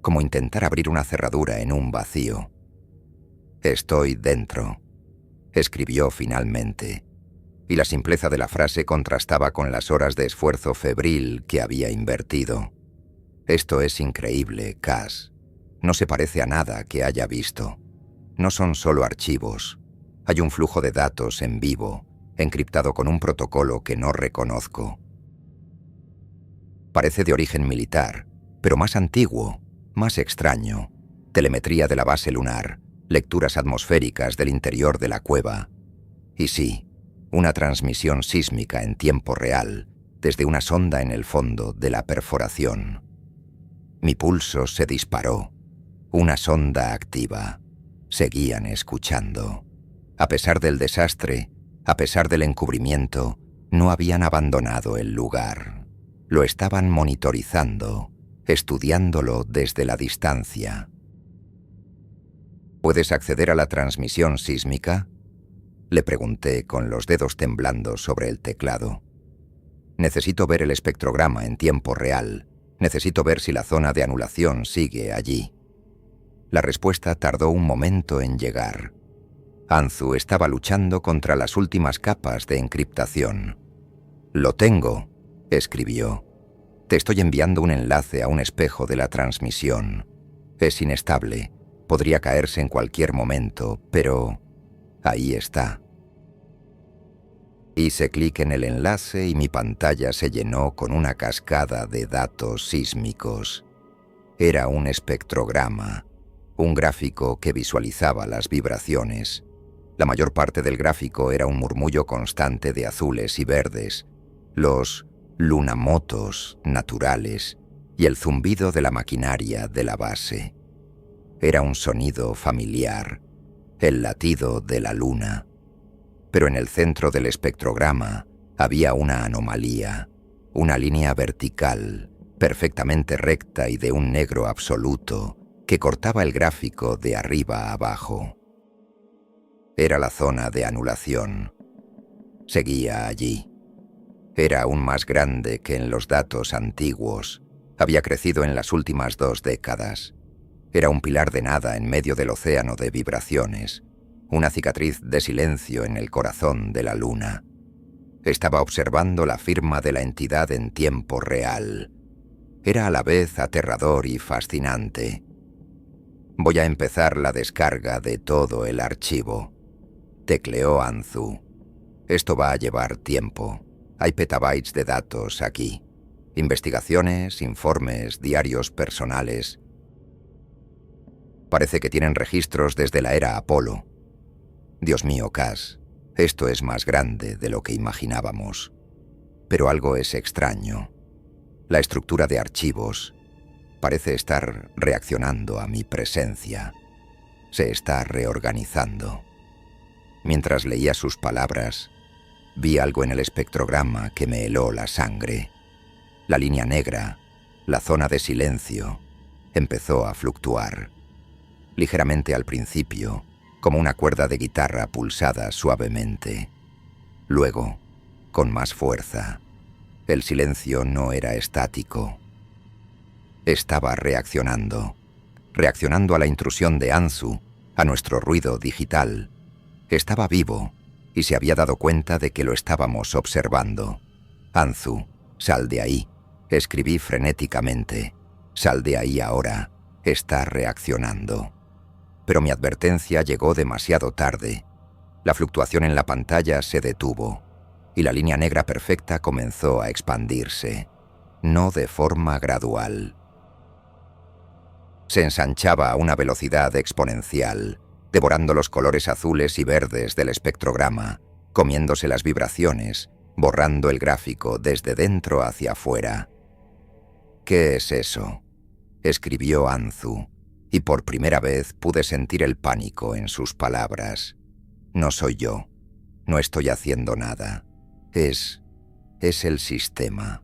como intentar abrir una cerradura en un vacío. «Estoy dentro», escribió finalmente, y la simpleza de la frase contrastaba con las horas de esfuerzo febril que había invertido. «Esto es increíble, Cass. No se parece a nada que haya visto. No son solo archivos. Hay un flujo de datos en vivo, encriptado con un protocolo que no reconozco. Parece de origen militar, pero más antiguo, más extraño. Telemetría de la base lunar, lecturas atmosféricas del interior de la cueva. Y sí, una transmisión sísmica en tiempo real, desde una sonda en el fondo de la perforación. Mi pulso se disparó. Una sonda activa. Seguían escuchando. A pesar del desastre, a pesar del encubrimiento, no habían abandonado el lugar. Lo estaban monitorizando, estudiándolo desde la distancia. ¿Puedes acceder a la transmisión sísmica?, le pregunté con los dedos temblando sobre el teclado. Necesito ver el espectrograma en tiempo real. Necesito ver si la zona de anulación sigue allí. La respuesta tardó un momento en llegar. Anzu estaba luchando contra las últimas capas de encriptación. «Lo tengo», escribió. «Te estoy enviando un enlace a un espejo de la transmisión. Es inestable. Podría caerse en cualquier momento, pero ahí está». Hice clic en el enlace y mi pantalla se llenó con una cascada de datos sísmicos. Era un espectrograma, un gráfico que visualizaba las vibraciones. La mayor parte del gráfico era un murmullo constante de azules y verdes, los lunamotos naturales y el zumbido de la maquinaria de la base. Era un sonido familiar, el latido de la luna. Pero en el centro del espectrograma había una anomalía, una línea vertical, perfectamente recta y de un negro absoluto, que cortaba el gráfico de arriba a abajo. Era la zona de anulación. Seguía allí. Era aún más grande que en los datos antiguos. Había crecido en las últimas 2 décadas. Era un pilar de nada en medio del océano de vibraciones. una cicatriz de silencio en el corazón de la luna. Estaba observando la firma de la entidad en tiempo real. Era a la vez aterrador y fascinante. Voy a empezar la descarga de todo el archivo, tecleó Anzu. Esto va a llevar tiempo. Hay petabytes de datos aquí. Investigaciones, informes, diarios personales. Parece que tienen registros desde la era Apolo. Dios mío, Cass, esto es más grande de lo que imaginábamos. Pero algo es extraño. La estructura de archivos parece estar reaccionando a mi presencia. Se está reorganizando. Mientras leía sus palabras, vi algo en el espectrograma que me heló la sangre. La línea negra, la zona de silencio, empezó a fluctuar. Ligeramente al principio, como una cuerda de guitarra pulsada suavemente. Luego, con más fuerza. El silencio no era estático. Estaba reaccionando a la intrusión de Anzu, a nuestro ruido digital. Estaba vivo y se había dado cuenta de que lo estábamos observando. Anzu, sal de ahí, escribí frenéticamente. Sal de ahí ahora, está reaccionando. Pero mi advertencia llegó demasiado tarde. La fluctuación en la pantalla se detuvo y la línea negra perfecta comenzó a expandirse, no de forma gradual. Se ensanchaba a una velocidad exponencial, devorando los colores azules y verdes del espectrograma, comiéndose las vibraciones, borrando el gráfico desde dentro hacia afuera. «¿Qué es eso?», escribió Anzu, y por primera vez pude sentir el pánico en sus palabras. «No soy yo. No estoy haciendo nada. Es el sistema.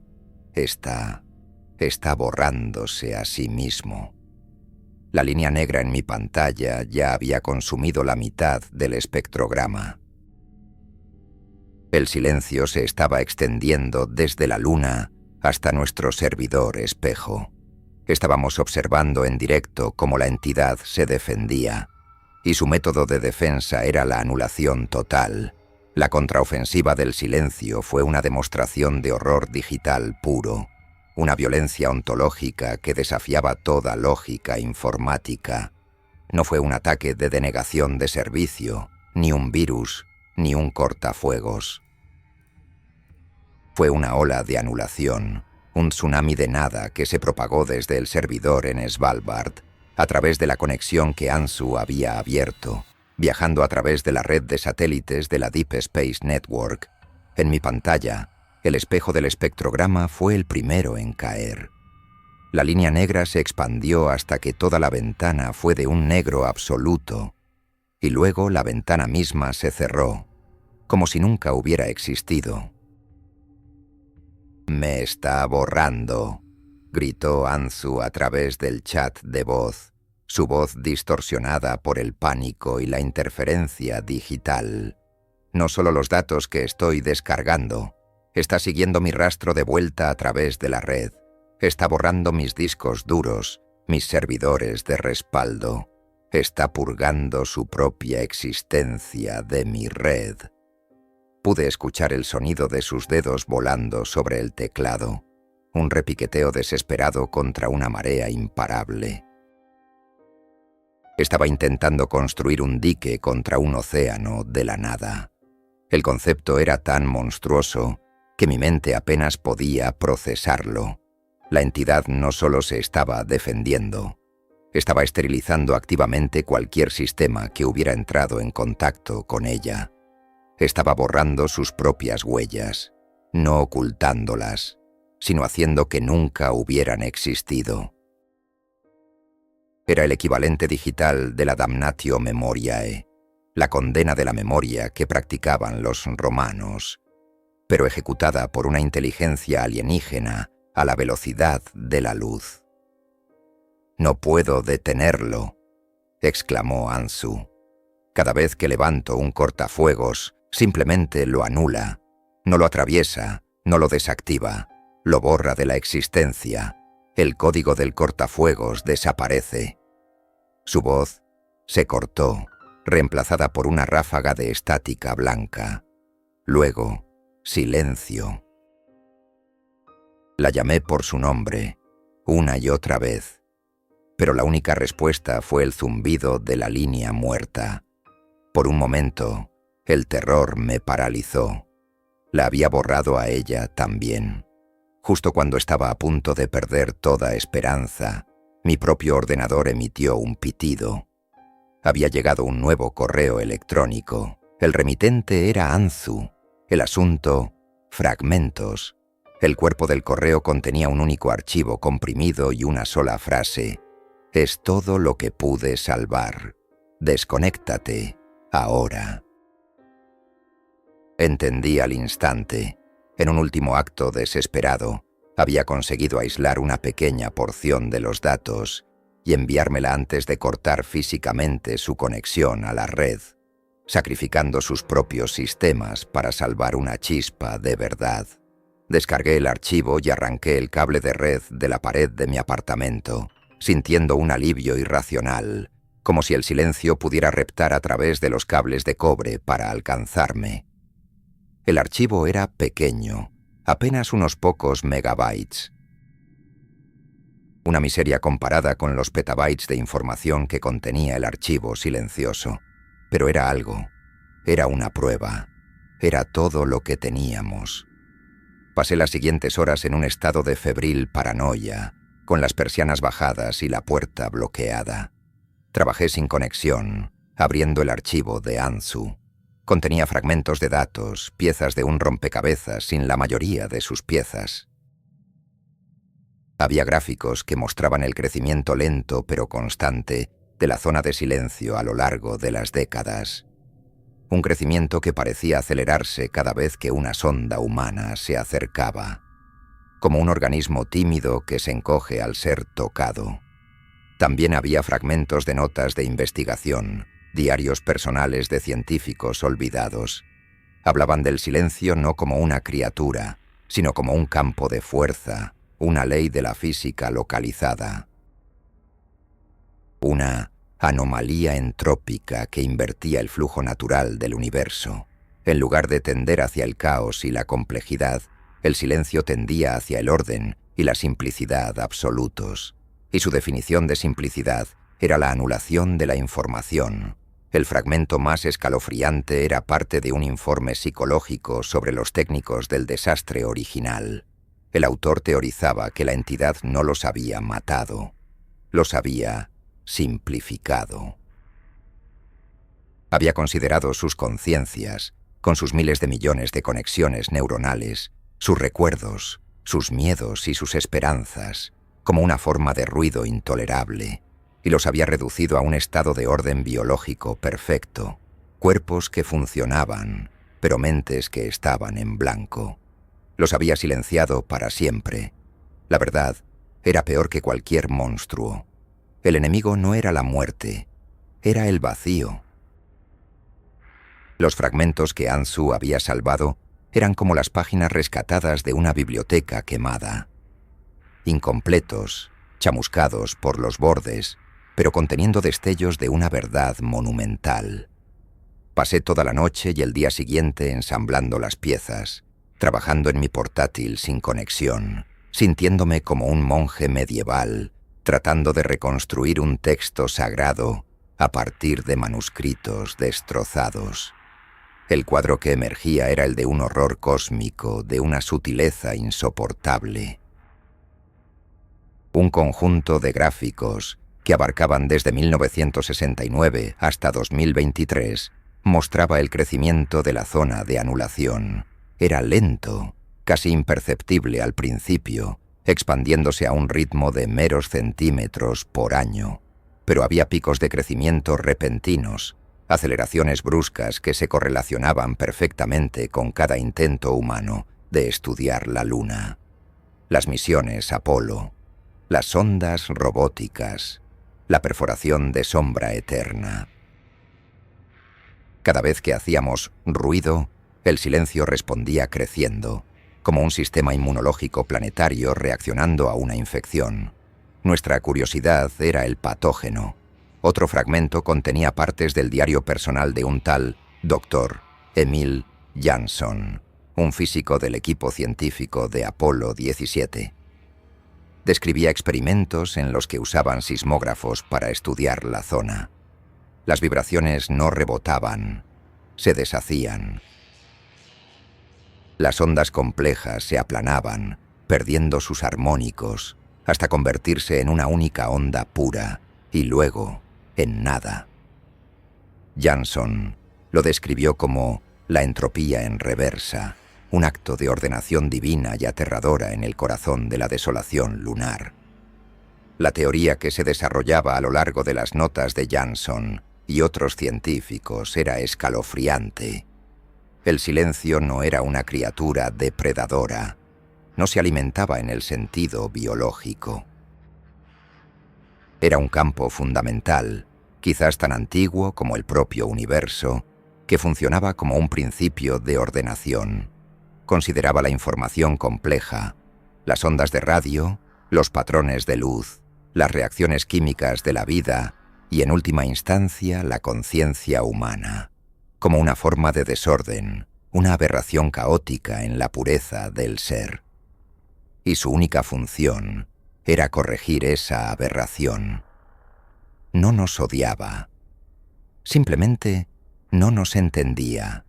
Está borrándose a sí mismo». La línea negra en mi pantalla ya había consumido la mitad del espectrograma. El silencio se estaba extendiendo desde la luna hasta nuestro servidor espejo. Estábamos observando en directo cómo la entidad se defendía, y su método de defensa era la anulación total. La contraofensiva del silencio fue una demostración de horror digital puro, una violencia ontológica que desafiaba toda lógica informática. No fue un ataque de denegación de servicio, ni un virus, ni un cortafuegos. Fue una ola de anulación, un tsunami de nada que se propagó desde el servidor en Svalbard, a través de la conexión que Anzu había abierto, viajando a través de la red de satélites de la Deep Space Network. En mi pantalla, el espejo del espectrograma fue el primero en caer. La línea negra se expandió hasta que toda la ventana fue de un negro absoluto, y luego la ventana misma se cerró, como si nunca hubiera existido. «Me está borrando», gritó Anzu a través del chat de voz, su voz distorsionada por el pánico y la interferencia digital. «No solo los datos que estoy descargando, está siguiendo mi rastro de vuelta a través de la red. Está borrando mis discos duros, mis servidores de respaldo. Está purgando su propia existencia de mi red». Pude escuchar el sonido de sus dedos volando sobre el teclado, un repiqueteo desesperado contra una marea imparable. Estaba intentando construir un dique contra un océano de la nada. El concepto era tan monstruoso que mi mente apenas podía procesarlo. La entidad no solo se estaba defendiendo, estaba esterilizando activamente cualquier sistema que hubiera entrado en contacto con ella. Estaba borrando sus propias huellas, no ocultándolas, sino haciendo que nunca hubieran existido. Era el equivalente digital de la damnatio memoriae, la condena de la memoria que practicaban los romanos, pero ejecutada por una inteligencia alienígena a la velocidad de la luz. «No puedo detenerlo», exclamó Anzu. «Cada vez que levanto un cortafuegos, simplemente lo anula, no lo atraviesa, no lo desactiva, lo borra de la existencia. El código del cortafuegos desaparece». Su voz se cortó reemplazada por una ráfaga de estática blanca. Luego, silencio. La llamé por su nombre, una y otra vez, pero la única respuesta fue el zumbido de la línea muerta. Por un momento, el terror me paralizó. La había borrado a ella también. Justo cuando estaba a punto de perder toda esperanza, mi propio ordenador emitió un pitido. Había llegado un nuevo correo electrónico. El remitente era Anzu. El asunto, fragmentos. El cuerpo del correo contenía un único archivo comprimido y una sola frase. Es todo lo que pude salvar. Desconéctate, ahora. Entendí al instante. En un último acto desesperado, había conseguido aislar una pequeña porción de los datos y enviármela antes de cortar físicamente su conexión a la red, sacrificando sus propios sistemas para salvar una chispa de verdad. Descargué el archivo y arranqué el cable de red de la pared de mi apartamento, sintiendo un alivio irracional, como si el silencio pudiera reptar a través de los cables de cobre para alcanzarme. El archivo era pequeño, apenas unos pocos megabytes. Una miseria comparada con los petabytes de información que contenía el archivo silencioso. Pero era algo, era una prueba, era todo lo que teníamos. Pasé las siguientes horas en un estado de febril paranoia, con las persianas bajadas y la puerta bloqueada. Trabajé sin conexión, abriendo el archivo de Anzu. Contenía fragmentos de datos, piezas de un rompecabezas sin la mayoría de sus piezas. Había gráficos que mostraban el crecimiento lento pero constante de la zona de silencio a lo largo de las décadas. Un crecimiento que parecía acelerarse cada vez que una sonda humana se acercaba, como un organismo tímido que se encoge al ser tocado. También había fragmentos de notas de investigación, diarios personales de científicos olvidados. Hablaban del silencio no como una criatura, sino como un campo de fuerza, una ley de la física localizada. Una anomalía entrópica que invertía el flujo natural del universo. En lugar de tender hacia el caos y la complejidad, el silencio tendía hacia el orden y la simplicidad absolutos. Y su definición de simplicidad era la anulación de la información. El fragmento más escalofriante era parte de un informe psicológico sobre los técnicos del desastre original. El autor teorizaba que la entidad no los había matado, los había simplificado. Había considerado sus conciencias, con sus miles de millones de conexiones neuronales, sus recuerdos, sus miedos y sus esperanzas, como una forma de ruido intolerable, y los había reducido a un estado de orden biológico perfecto, cuerpos que funcionaban, pero mentes que estaban en blanco. Los había silenciado para siempre. La verdad, era peor que cualquier monstruo. El enemigo no era la muerte, era el vacío. Los fragmentos que Anzu había salvado eran como las páginas rescatadas de una biblioteca quemada. Incompletos, chamuscados por los bordes, pero conteniendo destellos de una verdad monumental. Pasé toda la noche y el día siguiente ensamblando las piezas, trabajando en mi portátil sin conexión, sintiéndome como un monje medieval, tratando de reconstruir un texto sagrado a partir de manuscritos destrozados. El cuadro que emergía era el de un horror cósmico, de una sutileza insoportable. Un conjunto de gráficos que abarcaban desde 1969 hasta 2023 mostraba el crecimiento de la zona de anulación. Era lento, casi imperceptible al principio, expandiéndose a un ritmo de meros centímetros por año, pero había picos de crecimiento repentinos, aceleraciones bruscas que se correlacionaban perfectamente con cada intento humano de estudiar la Luna. Las misiones Apolo, las sondas robóticas, la perforación de Sombra Eterna. Cada vez que hacíamos ruido, el silencio respondía creciendo, como un sistema inmunológico planetario reaccionando a una infección. Nuestra curiosidad era el patógeno. Otro fragmento contenía partes del diario personal de un tal Dr. Emil Jansson, un físico del equipo científico de Apolo 17. Describía experimentos en los que usaban sismógrafos para estudiar la zona. Las vibraciones no rebotaban, se deshacían. Las ondas complejas se aplanaban, perdiendo sus armónicos, hasta convertirse en una única onda pura, y luego en nada. Jansson lo describió como la entropía en reversa, un acto de ordenación divina y aterradora en el corazón de la desolación lunar. La teoría que se desarrollaba a lo largo de las notas de Jansson y otros científicos era escalofriante. El silencio no era una criatura depredadora, no se alimentaba en el sentido biológico. Era un campo fundamental, quizás tan antiguo como el propio universo, que funcionaba como un principio de ordenación. Consideraba la información compleja, las ondas de radio, los patrones de luz, las reacciones químicas de la vida y, en última instancia, la conciencia humana, como una forma de desorden, una aberración caótica en la pureza del ser. Y su única función era corregir esa aberración. No nos odiaba. Simplemente no nos entendía.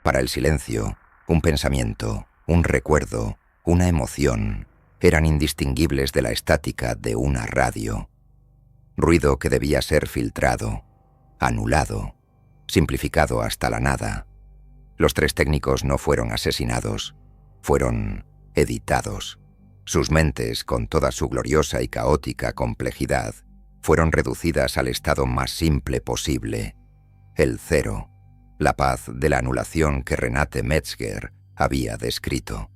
Para el silencio, un pensamiento, un recuerdo, una emoción eran indistinguibles de la estática de una radio. Ruido que debía ser filtrado, anulado, simplificado hasta la nada. Los tres técnicos no fueron asesinados, fueron editados. Sus mentes, con toda su gloriosa y caótica complejidad, fueron reducidas al estado más simple posible, el cero, la paz de la anulación que Renate Metzger había descrito.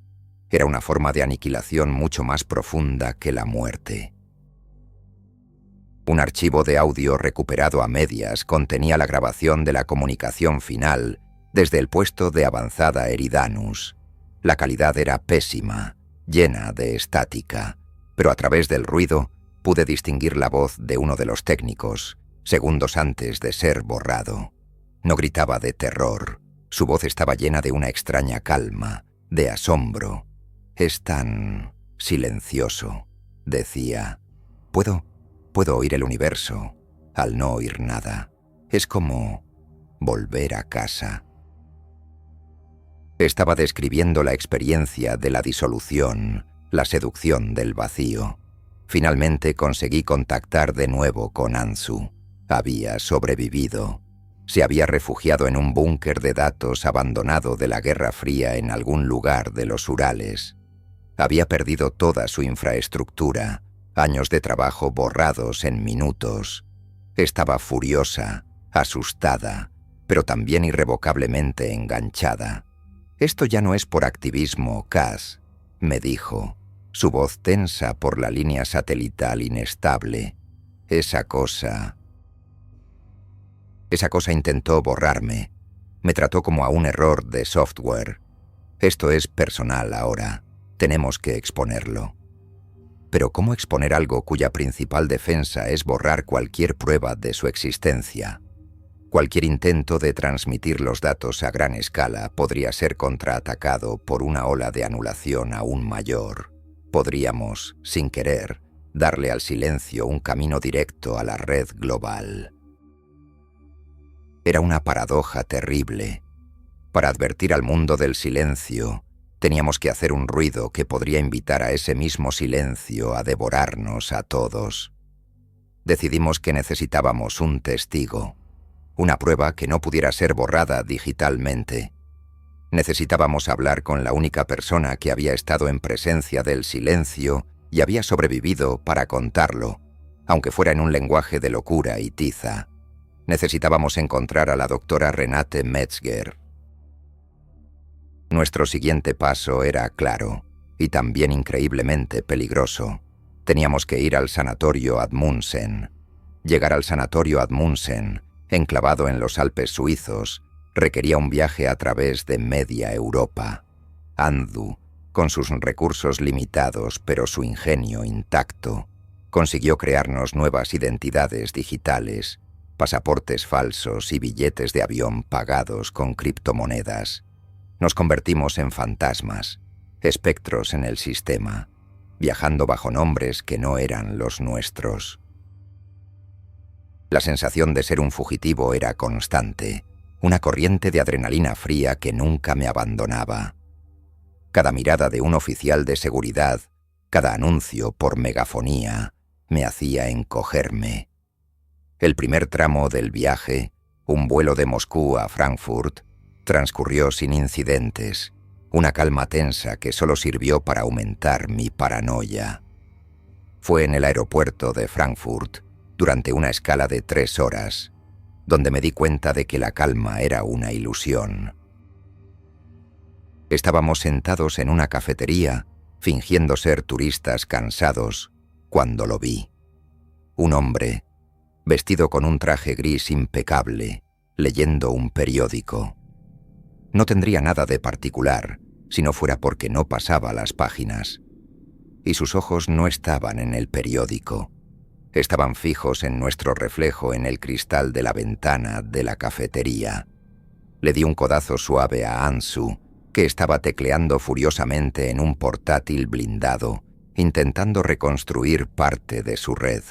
Era una forma de aniquilación mucho más profunda que la muerte. Un archivo de audio recuperado a medias contenía la grabación de la comunicación final desde el puesto de avanzada Eridanus. La calidad era pésima, llena de estática, pero a través del ruido pude distinguir la voz de uno de los técnicos, segundos antes de ser borrado. No gritaba de terror, su voz estaba llena de una extraña calma, de asombro. «Es tan silencioso», decía. Puedo oír el universo al no oír nada. Es como volver a casa». Estaba describiendo la experiencia de la disolución, la seducción del vacío. Finalmente conseguí contactar de nuevo con Anzu. Había sobrevivido. Se había refugiado en un búnker de datos abandonado de la Guerra Fría en algún lugar de los Urales. Había perdido toda su infraestructura, años de trabajo borrados en minutos. Estaba furiosa, asustada, pero también irrevocablemente enganchada. «Esto ya no es por activismo, Cass», me dijo, su voz tensa por la línea satelital inestable. Esa cosa intentó borrarme. Me trató como a un error de software. Esto es personal ahora. Tenemos que exponerlo. Pero ¿cómo exponer algo cuya principal defensa es borrar cualquier prueba de su existencia? Cualquier intento de transmitir los datos a gran escala podría ser contraatacado por una ola de anulación aún mayor. Podríamos, sin querer, darle al silencio un camino directo a la red global. Era una paradoja terrible. Para advertir al mundo del silencio, teníamos que hacer un ruido que podría invitar a ese mismo silencio a devorarnos a todos. Decidimos que necesitábamos un testigo, una prueba que no pudiera ser borrada digitalmente. Necesitábamos hablar con la única persona que había estado en presencia del silencio y había sobrevivido para contarlo, aunque fuera en un lenguaje de locura y tiza. Necesitábamos encontrar a la doctora Renate Metzger. Nuestro siguiente paso era claro, y también increíblemente peligroso. Teníamos que ir al sanatorio Amundsen. Llegar al sanatorio Amundsen, enclavado en los Alpes suizos, requería un viaje a través de media Europa. Anzu, con sus recursos limitados pero su ingenio intacto, Consiguió crearnos nuevas identidades digitales, pasaportes falsos y billetes de avión pagados con criptomonedas. Nos convertimos en fantasmas, espectros en el sistema, viajando bajo nombres que no eran los nuestros. La sensación de ser un fugitivo era constante, una corriente de adrenalina fría que nunca me abandonaba. Cada mirada de un oficial de seguridad, cada anuncio por megafonía, me hacía encogerme. El primer tramo del viaje, un vuelo de Moscú a Frankfurt, transcurrió sin incidentes, una calma tensa que solo sirvió para aumentar mi paranoia. Fue en el aeropuerto de Frankfurt, durante una escala de 3 horas, donde me di cuenta de que la calma era una ilusión. Estábamos sentados en una cafetería, fingiendo ser turistas cansados, cuando lo vi. Un hombre, vestido con un traje gris impecable, leyendo un periódico. No tendría nada de particular, si no fuera porque no pasaba las páginas. Y sus ojos no estaban en el periódico. Estaban fijos en nuestro reflejo en el cristal de la ventana de la cafetería. Le di un codazo suave a Ansu, que estaba tecleando furiosamente en un portátil blindado, intentando reconstruir parte de su red.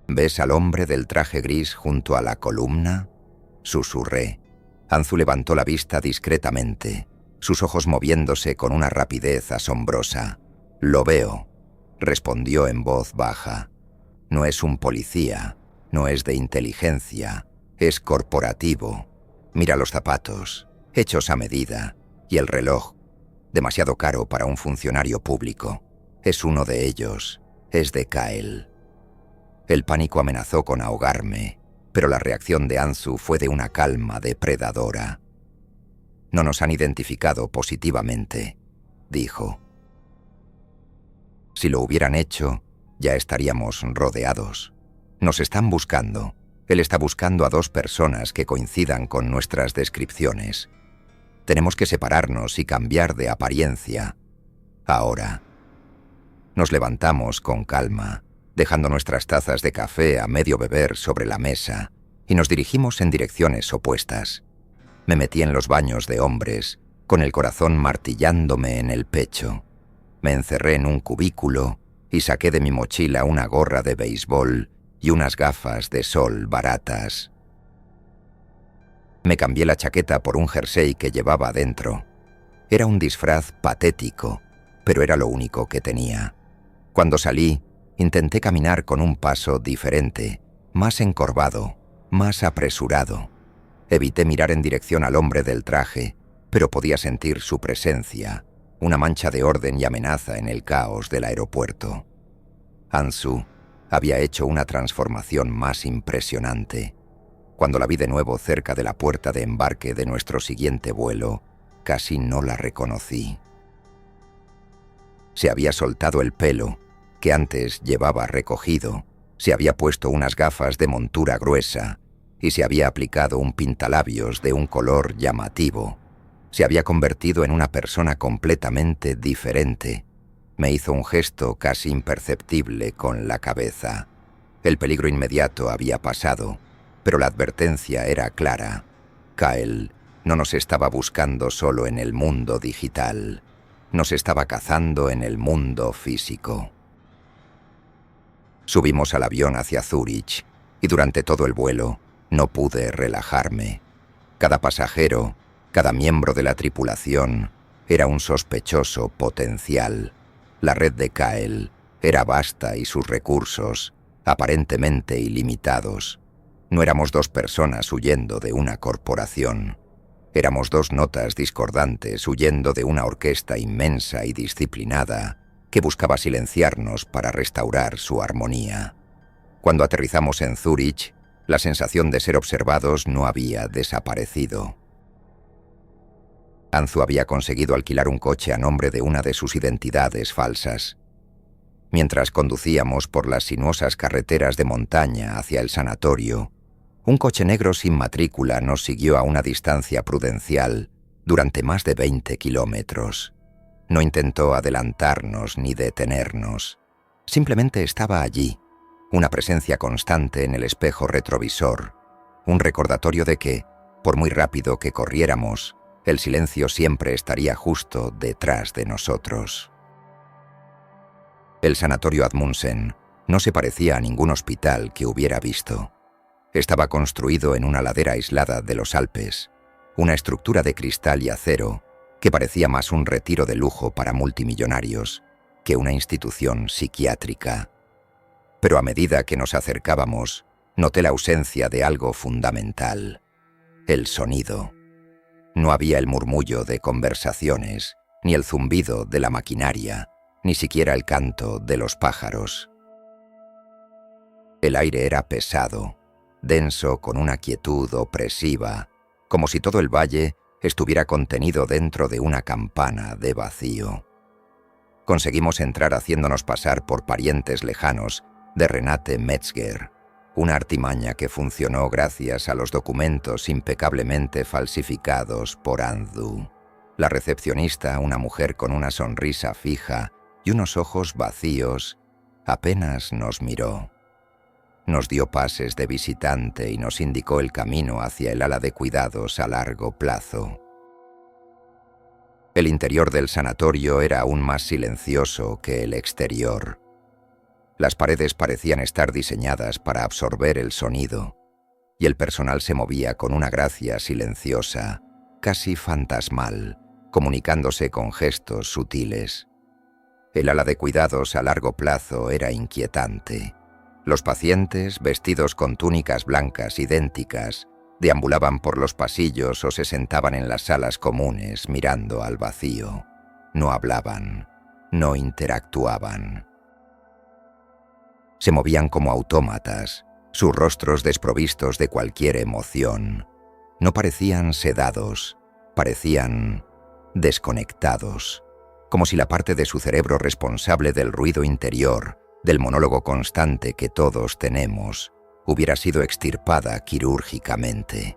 ¿Ves al hombre del traje gris junto a la columna?, susurré. Ansu levantó la vista discretamente, sus ojos moviéndose con una rapidez asombrosa. «Lo veo», respondió en voz baja. «No es un policía, no es de inteligencia, es corporativo. Mira los zapatos, hechos a medida, y el reloj, demasiado caro para un funcionario público. Es uno de ellos, es de Kyle». El pánico amenazó con ahogarme, pero la reacción de Ansu fue de una calma depredadora. «No nos han identificado positivamente», dijo. «Si lo hubieran hecho, ya estaríamos rodeados. Nos están buscando. Él está buscando a 2 personas que coincidan con nuestras descripciones. Tenemos que separarnos y cambiar de apariencia. Ahora». Nos levantamos con calma, dejando nuestras tazas de café a medio beber sobre la mesa, y nos dirigimos en direcciones opuestas. Me metí en los baños de hombres, con el corazón martillándome en el pecho. Me encerré en un cubículo y saqué de mi mochila una gorra de béisbol y unas gafas de sol baratas. Me cambié la chaqueta por un jersey que llevaba dentro. Era un disfraz patético, pero era lo único que tenía. Cuando salí, intenté caminar con un paso diferente, más encorvado, más apresurado. Evité mirar en dirección al hombre del traje, pero podía sentir su presencia, una mancha de orden y amenaza en el caos del aeropuerto. Ansu había hecho una transformación más impresionante. Cuando la vi de nuevo cerca de la puerta de embarque de nuestro siguiente vuelo, casi no la reconocí. Se había soltado el pelo, que antes llevaba recogido, se había puesto unas gafas de montura gruesa y se había aplicado un pintalabios de un color llamativo. Se había convertido en una persona completamente diferente. Me hizo un gesto casi imperceptible con la cabeza. El peligro inmediato había pasado, pero la advertencia era clara. Kyle no nos estaba buscando solo en el mundo digital, nos estaba cazando en el mundo físico. Subimos al avión hacia Zúrich y durante todo el vuelo no pude relajarme. Cada pasajero, cada miembro de la tripulación era un sospechoso potencial. La red de Kyle era vasta y sus recursos aparentemente ilimitados. No éramos 2 personas huyendo de una corporación. Éramos 2 notas discordantes huyendo de una orquesta inmensa y disciplinada que buscaba silenciarnos para restaurar su armonía. Cuando aterrizamos en Zúrich, la sensación de ser observados no había desaparecido. Ansu había conseguido alquilar un coche a nombre de una de sus identidades falsas. Mientras conducíamos por las sinuosas carreteras de montaña hacia el sanatorio, un coche negro sin matrícula nos siguió a una distancia prudencial durante más de 20 kilómetros. No intentó adelantarnos ni detenernos. Simplemente estaba allí, una presencia constante en el espejo retrovisor, un recordatorio de que, por muy rápido que corriéramos, el silencio siempre estaría justo detrás de nosotros. El sanatorio Amundsen no se parecía a ningún hospital que hubiera visto. Estaba construido en una ladera aislada de los Alpes, una estructura de cristal y acero que parecía más un retiro de lujo para multimillonarios que una institución psiquiátrica. Pero a medida que nos acercábamos, noté la ausencia de algo fundamental: el sonido. No había el murmullo de conversaciones, ni el zumbido de la maquinaria, ni siquiera el canto de los pájaros. El aire era pesado, denso, con una quietud opresiva, como si todo el valle estuviera contenido dentro de una campana de vacío. Conseguimos entrar haciéndonos pasar por parientes lejanos de Renate Metzger, una artimaña que funcionó gracias a los documentos impecablemente falsificados por Anzu. La recepcionista, una mujer con una sonrisa fija y unos ojos vacíos, apenas nos miró. Nos dio pases de visitante y nos indicó el camino hacia el ala de cuidados a largo plazo. El interior del sanatorio era aún más silencioso que el exterior. Las paredes parecían estar diseñadas para absorber el sonido, y el personal se movía con una gracia silenciosa, casi fantasmal, comunicándose con gestos sutiles. El ala de cuidados a largo plazo era inquietante. Los pacientes, vestidos con túnicas blancas idénticas, deambulaban por los pasillos o se sentaban en las salas comunes mirando al vacío. No hablaban, no interactuaban. Se movían como autómatas, sus rostros desprovistos de cualquier emoción. No parecían sedados, parecían desconectados, como si la parte de su cerebro responsable del ruido interior, del monólogo constante que todos tenemos, hubiera sido extirpada quirúrgicamente.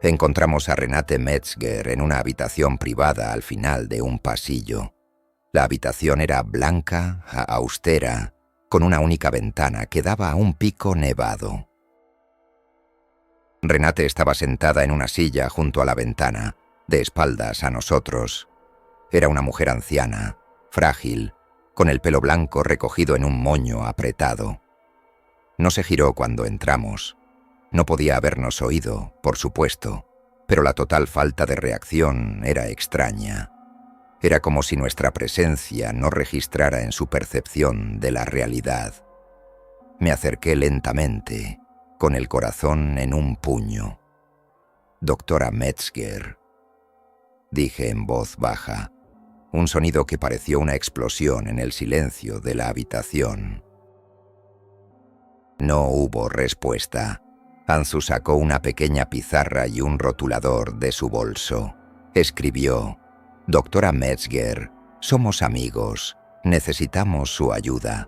Encontramos a Renate Metzger en una habitación privada al final de un pasillo. La habitación era blanca, austera, con una única ventana que daba a un pico nevado. Renate estaba sentada en una silla junto a la ventana, de espaldas a nosotros. Era una mujer anciana, frágil, con el pelo blanco recogido en un moño apretado. No se giró cuando entramos. No podía habernos oído, por supuesto, pero la total falta de reacción era extraña. Era como si nuestra presencia no registrara en su percepción de la realidad. Me acerqué lentamente, con el corazón en un puño. «Doctora Metzger», dije en voz baja, un sonido que pareció una explosión en el silencio de la habitación. No hubo respuesta. Anzu sacó una pequeña pizarra y un rotulador de su bolso. Escribió: «Doctora Metzger, somos amigos. Necesitamos su ayuda».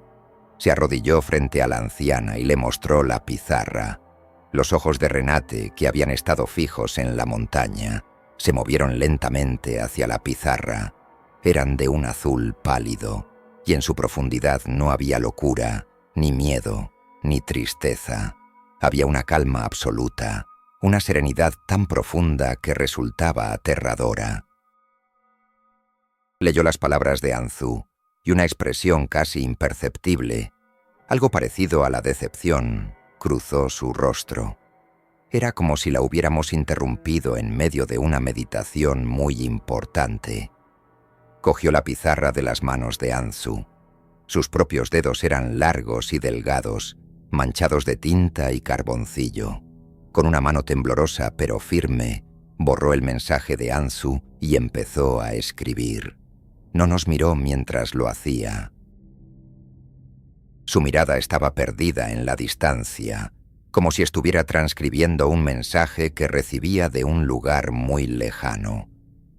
Se arrodilló frente a la anciana y le mostró la pizarra. Los ojos de Renate, que habían estado fijos en la montaña, se movieron lentamente hacia la pizarra. Eran de un azul pálido, y en su profundidad no había locura, ni miedo, ni tristeza. Había una calma absoluta, una serenidad tan profunda que resultaba aterradora. Leyó las palabras de Anzu, y una expresión casi imperceptible, algo parecido a la decepción, cruzó su rostro. Era como si la hubiéramos interrumpido en medio de una meditación muy importante. Cogió la pizarra de las manos de Anzu. Sus propios dedos eran largos y delgados, manchados de tinta y carboncillo. Con una mano temblorosa pero firme, borró el mensaje de Anzu y empezó a escribir. No nos miró mientras lo hacía. Su mirada estaba perdida en la distancia, como si estuviera transcribiendo un mensaje que recibía de un lugar muy lejano,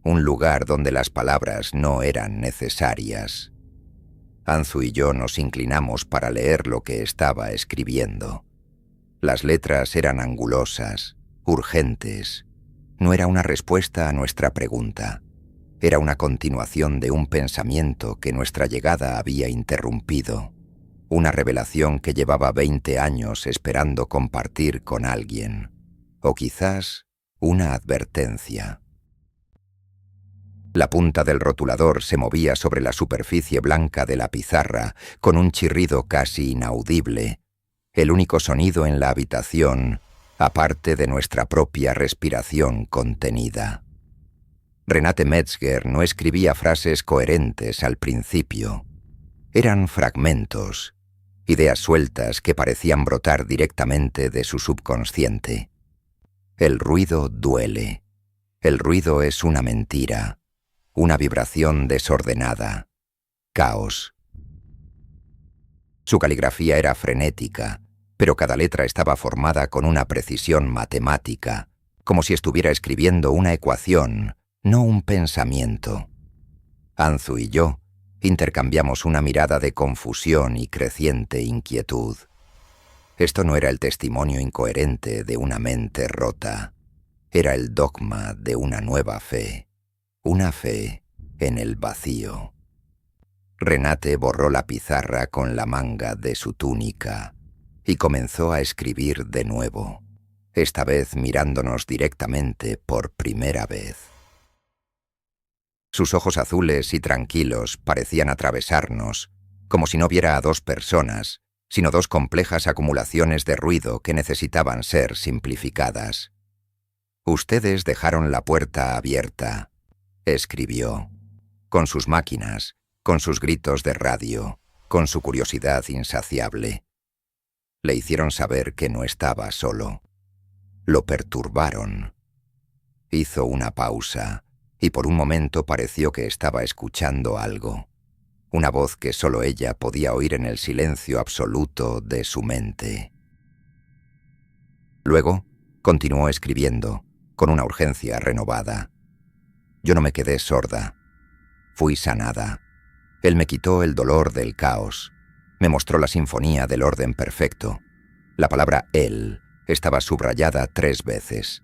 un lugar donde las palabras no eran necesarias. Anzu y yo nos inclinamos para leer lo que estaba escribiendo. Las letras eran angulosas, urgentes. No era una respuesta a nuestra pregunta. Era una continuación de un pensamiento que nuestra llegada había interrumpido. una revelación que llevaba 20 años esperando compartir con alguien, o quizás una advertencia. La punta del rotulador se movía sobre la superficie blanca de la pizarra con un chirrido casi inaudible, el único sonido en la habitación, aparte de nuestra propia respiración contenida. Renate Metzger no escribía frases coherentes al principio. Eran fragmentos, ideas sueltas que parecían brotar directamente de su subconsciente. El ruido duele. El ruido es una mentira, una vibración desordenada, caos. Su caligrafía era frenética, pero cada letra estaba formada con una precisión matemática, como si estuviera escribiendo una ecuación, no un pensamiento. Anzu y yo intercambiamos una mirada de confusión y creciente inquietud. Esto no era el testimonio incoherente de una mente rota, era el dogma de una nueva fe, una fe en el vacío. Renate borró la pizarra con la manga de su túnica y comenzó a escribir de nuevo, esta vez mirándonos directamente por primera vez. Sus ojos azules y tranquilos parecían atravesarnos, como si no viera a dos personas, sino dos complejas acumulaciones de ruido que necesitaban ser simplificadas. «Ustedes dejaron la puerta abierta», escribió, con sus máquinas, con sus gritos de radio, con su curiosidad insaciable. Le hicieron saber que no estaba solo. Lo perturbaron. Hizo una pausa, y por un momento pareció que estaba escuchando algo. Una voz que solo ella podía oír en el silencio absoluto de su mente. Luego, continuó escribiendo, con una urgencia renovada. Yo no me quedé sorda. Fui sanada. Él me quitó el dolor del caos. Me mostró la sinfonía del orden perfecto. La palabra él estaba subrayada 3 veces.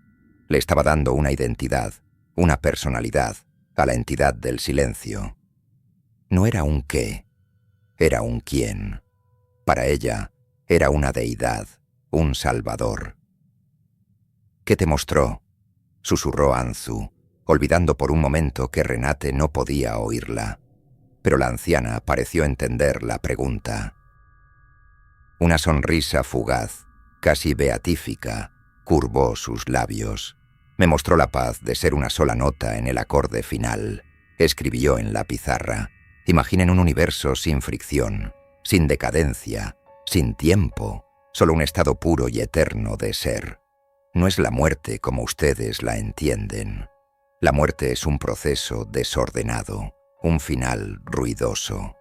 Le estaba dando una identidad, una personalidad, a la entidad del silencio. No era un qué, era un quién. Para ella, era una deidad, un salvador. ¿Qué te mostró?, susurró Anzu, olvidando por un momento que Renate no podía oírla. Pero la anciana pareció entender la pregunta. Una sonrisa fugaz, casi beatífica, curvó sus labios. Me mostró la paz de ser una sola nota en el acorde final. Escribió en la pizarra. Imaginen un universo sin fricción, sin decadencia, sin tiempo, solo un estado puro y eterno de ser. No es la muerte como ustedes la entienden. La muerte es un proceso desordenado, un final ruidoso.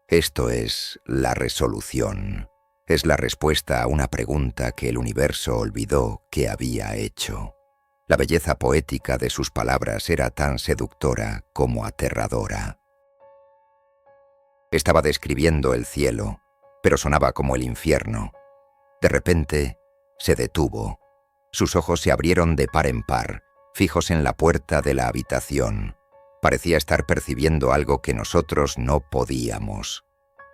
Esto es la resolución. Es la respuesta a una pregunta que el universo olvidó que había hecho. La belleza poética de sus palabras era tan seductora como aterradora. Estaba describiendo el cielo, pero sonaba como el infierno. De repente, se detuvo. Sus ojos se abrieron de par en par, fijos en la puerta de la habitación. Parecía estar percibiendo algo que nosotros no podíamos.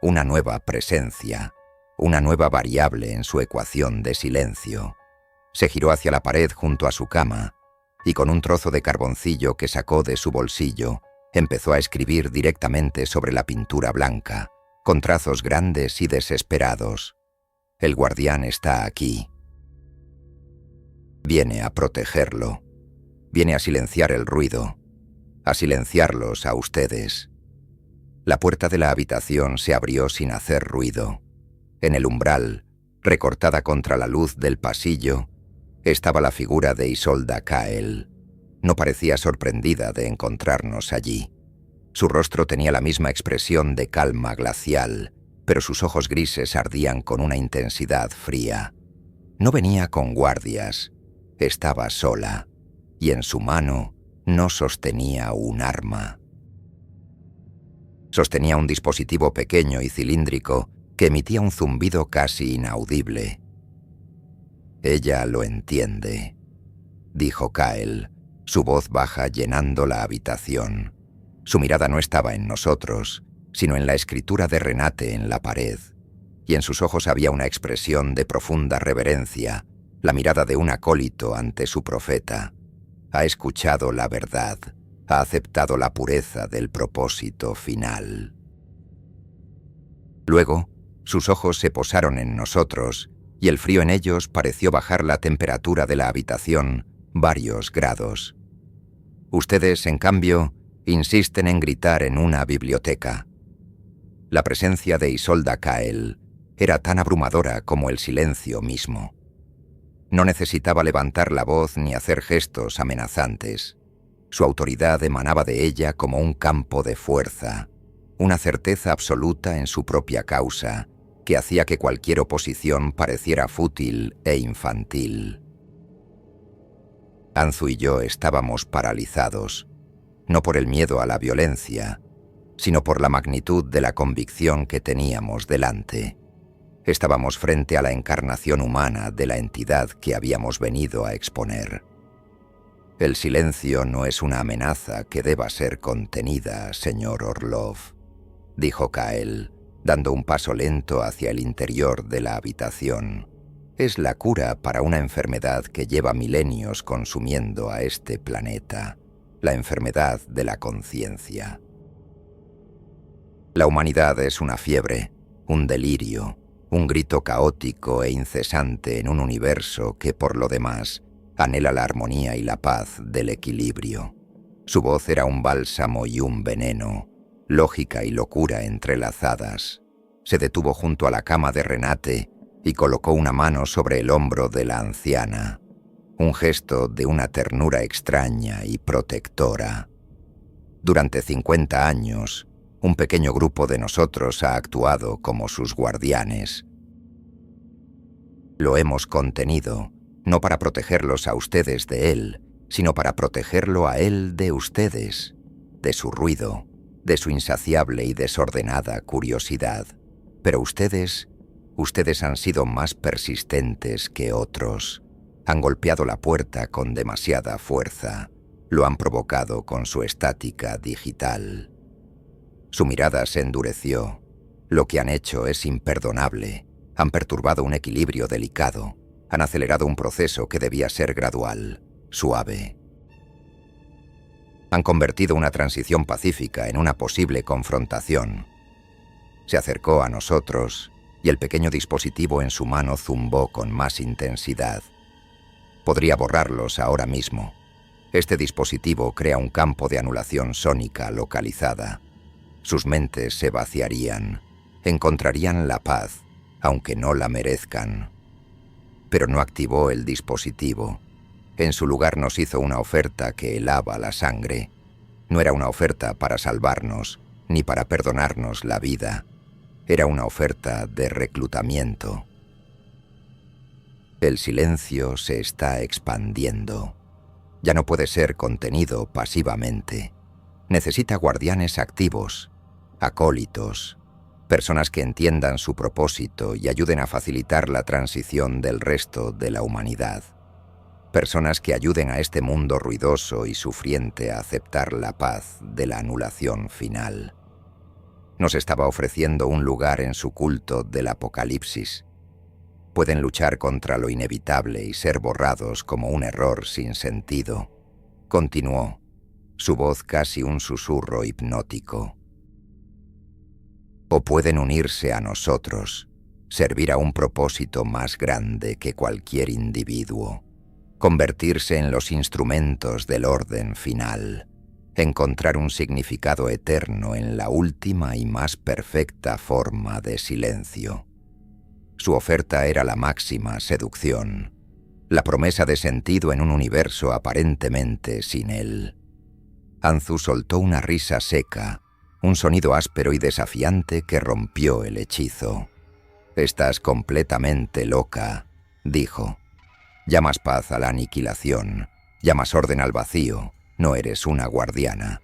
Una nueva presencia, una nueva variable en su ecuación de silencio. Se giró hacia la pared junto a su cama y con un trozo de carboncillo que sacó de su bolsillo, empezó a escribir directamente sobre la pintura blanca, con trazos grandes y desesperados. El guardián está aquí. Viene a protegerlo. Viene a silenciar el ruido, a silenciarlos a ustedes. La puerta de la habitación se abrió sin hacer ruido. En el umbral, recortada contra la luz del pasillo, estaba la figura de Isolda Kael. No parecía sorprendida de encontrarnos allí. Su rostro tenía la misma expresión de calma glacial, pero sus ojos grises ardían con una intensidad fría. No venía con guardias, estaba sola, y en su mano no sostenía un arma. Sostenía un dispositivo pequeño y cilíndrico que emitía un zumbido casi inaudible. «Ella lo entiende», dijo Kael, su voz baja llenando la habitación. Su mirada no estaba en nosotros, sino en la escritura de Renate en la pared. y en sus ojos había una expresión de profunda reverencia, la mirada de un acólito ante su profeta. Ha escuchado la verdad, ha aceptado la pureza del propósito final. Luego, sus ojos se posaron en nosotros, y el frío en ellos pareció bajar la temperatura de la habitación varios grados. Ustedes, en cambio, insisten en gritar en una biblioteca. La presencia de Isolda Cael era tan abrumadora como el silencio mismo. No necesitaba levantar la voz ni hacer gestos amenazantes. Su autoridad emanaba de ella como un campo de fuerza, una certeza absoluta en su propia causa, que hacía que cualquier oposición pareciera fútil e infantil. Anzu y yo estábamos paralizados, no por el miedo a la violencia, sino por la magnitud de la convicción que teníamos delante. Estábamos frente a la encarnación humana de la entidad que habíamos venido a exponer. El silencio no es una amenaza que deba ser contenida, señor Orlov, dijo Cael, dando un paso lento hacia el interior de la habitación. Es la cura para una enfermedad que lleva milenios consumiendo a este planeta, la enfermedad de la conciencia. La humanidad es una fiebre, un delirio, un grito caótico e incesante en un universo que, por lo demás, anhela la armonía y la paz del equilibrio. Su voz era un bálsamo y un veneno, lógica y locura entrelazadas. Se detuvo junto a la cama de Renate y colocó una mano sobre el hombro de la anciana, un gesto de una ternura extraña y protectora. Durante 50 años, un pequeño grupo de nosotros ha actuado como sus guardianes. Lo hemos contenido, no para protegerlos a ustedes de él, sino para protegerlo a él de ustedes, de su ruido, de su insaciable y desordenada curiosidad. Pero ustedes han sido más persistentes que otros. Han golpeado la puerta con demasiada fuerza. Lo han provocado con su estática digital. Su mirada se endureció. Lo que han hecho es imperdonable. Han perturbado un equilibrio delicado. Han acelerado un proceso que debía ser gradual, suave. Han convertido una transición pacífica en una posible confrontación. Se acercó a nosotros y el pequeño dispositivo en su mano zumbó con más intensidad. Podría borrarlos ahora mismo. Este dispositivo crea un campo de anulación sónica localizada. Sus mentes se vaciarían, encontrarían la paz, aunque no la merezcan. Pero no activó el dispositivo. En su lugar nos hizo una oferta que helaba la sangre. No era una oferta para salvarnos, ni para perdonarnos la vida. Era una oferta de reclutamiento. El silencio se está expandiendo. Ya no puede ser contenido pasivamente. Necesita guardianes activos, acólitos, personas que entiendan su propósito y ayuden a facilitar la transición del resto de la humanidad. Personas que ayuden a este mundo ruidoso y sufriente a aceptar la paz de la anulación final. Nos estaba ofreciendo un lugar en su culto del apocalipsis. Pueden luchar contra lo inevitable y ser borrados como un error sin sentido. Continuó, su voz casi un susurro hipnótico. O pueden unirse a nosotros, servir a un propósito más grande que cualquier individuo, convertirse en los instrumentos del orden final, encontrar un significado eterno en la última y más perfecta forma de silencio. Su oferta era la máxima seducción, la promesa de sentido en un universo aparentemente sin él. Anzu soltó una risa seca, un sonido áspero y desafiante que rompió el hechizo. «Estás completamente loca», dijo. «Llamas paz a la aniquilación, llamas orden al vacío. No eres una guardiana.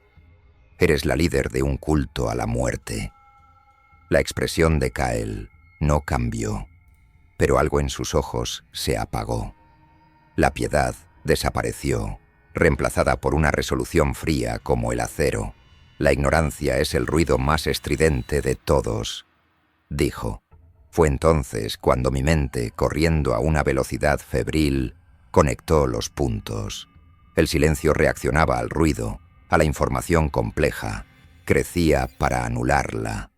Eres la líder de un culto a la muerte». La expresión de Cael no cambió, pero algo en sus ojos se apagó. La piedad desapareció, reemplazada por una resolución fría como el acero. «La ignorancia es el ruido más estridente de todos», dijo. Fue entonces cuando mi mente, corriendo a una velocidad febril, conectó los puntos. El silencio reaccionaba al ruido, a la información compleja, crecía para anularla.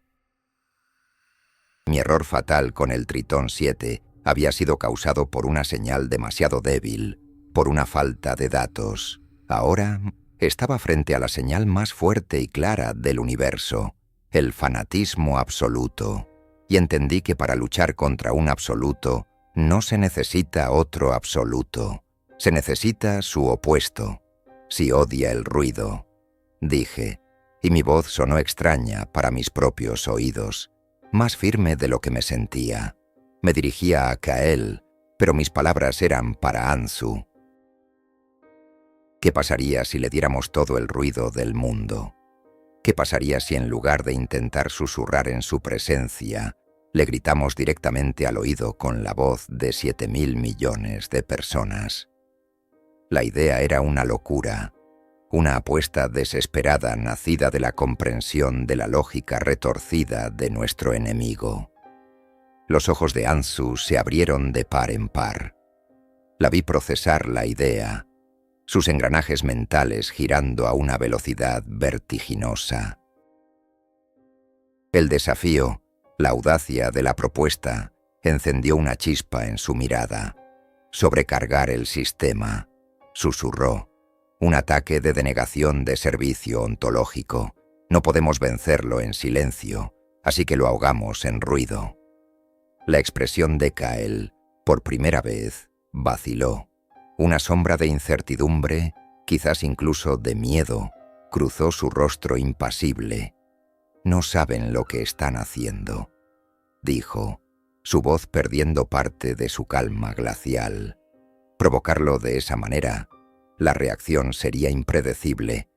Mi error fatal con el Tritón 7 había sido causado por una señal demasiado débil, por una falta de datos. Ahora estaba frente a la señal más fuerte y clara del universo, el fanatismo absoluto, y entendí que para luchar contra un absoluto no se necesita otro absoluto, se necesita su opuesto. Si odia el ruido, dije, y mi voz sonó extraña para mis propios oídos, más firme de lo que me sentía. Me dirigía a Kael, pero mis palabras eran para Anzu. ¿Qué pasaría si le diéramos todo el ruido del mundo? ¿Qué pasaría si en lugar de intentar susurrar en su presencia, le gritamos directamente al oído con la voz de 7.000 millones de personas? La idea era una locura, una apuesta desesperada nacida de la comprensión de la lógica retorcida de nuestro enemigo. Los ojos de Anzu se abrieron de par en par. La vi procesar la idea, sus engranajes mentales girando a una velocidad vertiginosa. El desafío, la audacia de la propuesta, encendió una chispa en su mirada. Sobrecargar el sistema, susurró. Un ataque de denegación de servicio ontológico. No podemos vencerlo en silencio, así que lo ahogamos en ruido. La expresión de Kael, por primera vez, vaciló. Una sombra de incertidumbre, quizás incluso de miedo, cruzó su rostro impasible. No saben lo que están haciendo, dijo, su voz perdiendo parte de su calma glacial. Provocarlo de esa manera, la reacción sería impredecible.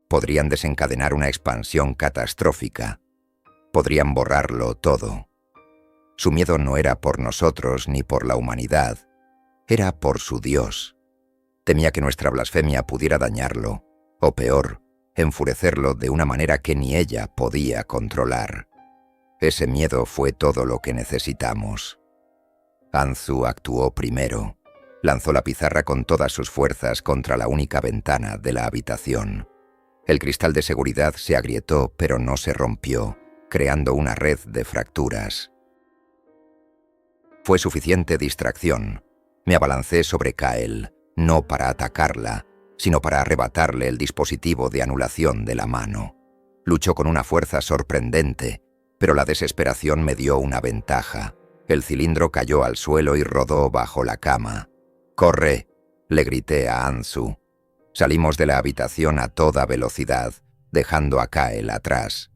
Podrían desencadenar una expansión catastrófica. Podrían borrarlo todo. Su miedo no era por nosotros ni por la humanidad, era por su Dios. Temía que nuestra blasfemia pudiera dañarlo, o peor, enfurecerlo de una manera que ni ella podía controlar. Ese miedo fue todo lo que necesitamos. Anzu actuó primero. Lanzó la pizarra con todas sus fuerzas contra la única ventana de la habitación. El cristal de seguridad se agrietó, pero no se rompió, creando una red de fracturas. Fue suficiente distracción. Me abalancé sobre Kael, no para atacarla, sino para arrebatarle el dispositivo de anulación de la mano. Luchó con una fuerza sorprendente, pero la desesperación me dio una ventaja. El cilindro cayó al suelo y rodó bajo la cama. «¡Corre!», le grité a Anzu. Salimos de la habitación a toda velocidad, dejando a Kael atrás.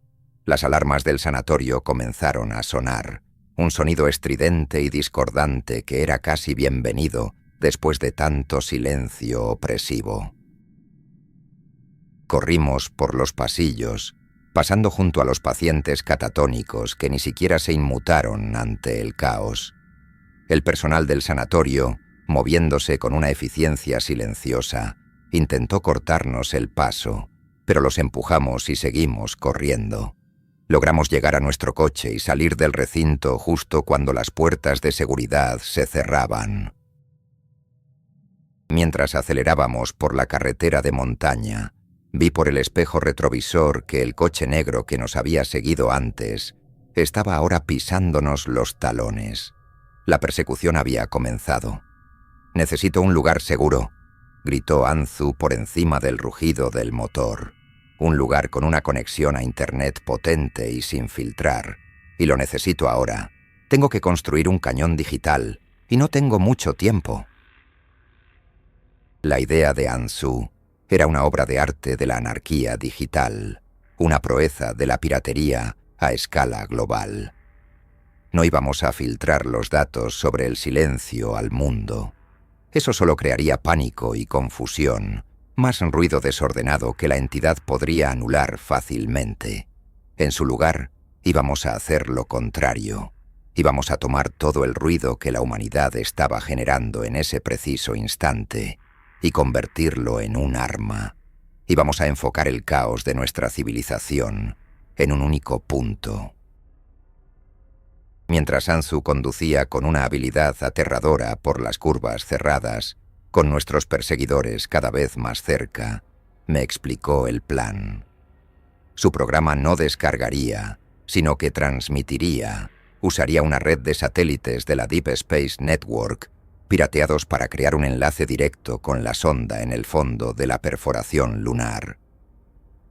Las alarmas del sanatorio comenzaron a sonar. Un sonido estridente y discordante que era casi bienvenido después de tanto silencio opresivo. Corrimos por los pasillos, pasando junto a los pacientes catatónicos que ni siquiera se inmutaron ante el caos. El personal del sanatorio, moviéndose con una eficiencia silenciosa, intentó cortarnos el paso, pero los empujamos y seguimos corriendo. Logramos llegar a nuestro coche y salir del recinto justo cuando las puertas de seguridad se cerraban. Mientras acelerábamos por la carretera de montaña, vi por el espejo retrovisor que el coche negro que nos había seguido antes estaba ahora pisándonos los talones. La persecución había comenzado. «Necesito un lugar seguro», gritó Anzu por encima del rugido del motor. «Un lugar con una conexión a Internet potente y sin filtrar. Y lo necesito ahora. Tengo que construir un cañón digital, y no tengo mucho tiempo». La idea de Anzu era una obra de arte de la anarquía digital, una proeza de la piratería a escala global. No íbamos a filtrar los datos sobre el silencio al mundo. Eso solo crearía pánico y confusión, más ruido desordenado que la entidad podría anular fácilmente. En su lugar, íbamos a hacer lo contrario. Íbamos a tomar todo el ruido que la humanidad estaba generando en ese preciso instante y convertirlo en un arma. Íbamos a enfocar el caos de nuestra civilización en un único punto. Mientras Anzu conducía con una habilidad aterradora por las curvas cerradas, con nuestros perseguidores cada vez más cerca, me explicó el plan. Su programa no descargaría, sino que transmitiría. Usaría una red de satélites de la Deep Space Network, pirateados para crear un enlace directo con la sonda en el fondo de la perforación lunar.